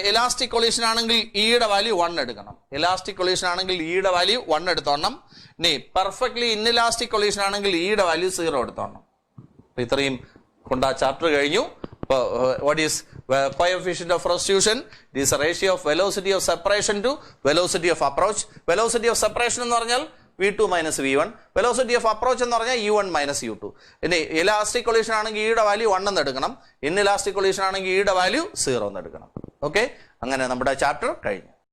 ഇലാസ്റ്റിക് കൊളീഷൻ ആണെങ്കിൽ ഇയുടെ വാല്യൂ 1 എടുക്കണം. ഇലാസ്റ്റിക് കൊളീഷൻ ആണെങ്കിൽ ഇയുടെ വാല്യൂ 1 എടുത്തോണം. ഇനി പെർഫെക്റ്റ്ലി ഇൻഇലാസ്റ്റിക് കൊളീഷൻ ആണെങ്കിൽ ഇയുടെ വാല്യൂ 0 എടുത്തോണം. അപ്പൊ ഇത്രയും കൊണ്ട് ആ ചാപ്റ്റർ കഴിഞ്ഞു. What is coefficient of restitution? It is a ratio of velocity of separation to velocity of approach. Velocity of separation എന്ന് പറഞ്ഞാൽ V2 - V1. Velocity of approach എന്ന് പറഞ്ഞാൽ U1 - U2. ഇനി ഇലാസ്റ്റിക് കൊളീഷൻ ആണെങ്കിൽ ഇയുടെ വാല്യൂ 1 എന്ന് എടുക്കണം. ഇൻഇലാസ്റ്റിക് കൊളീഷൻ ആണെങ്കിൽ ഇയുടെ വാല്യൂ 0 എന്ന് എടുക്കണം. ഓക്കെ, അങ്ങനെ നമ്മുടെ ചാപ്റ്റർ കഴിഞ്ഞു.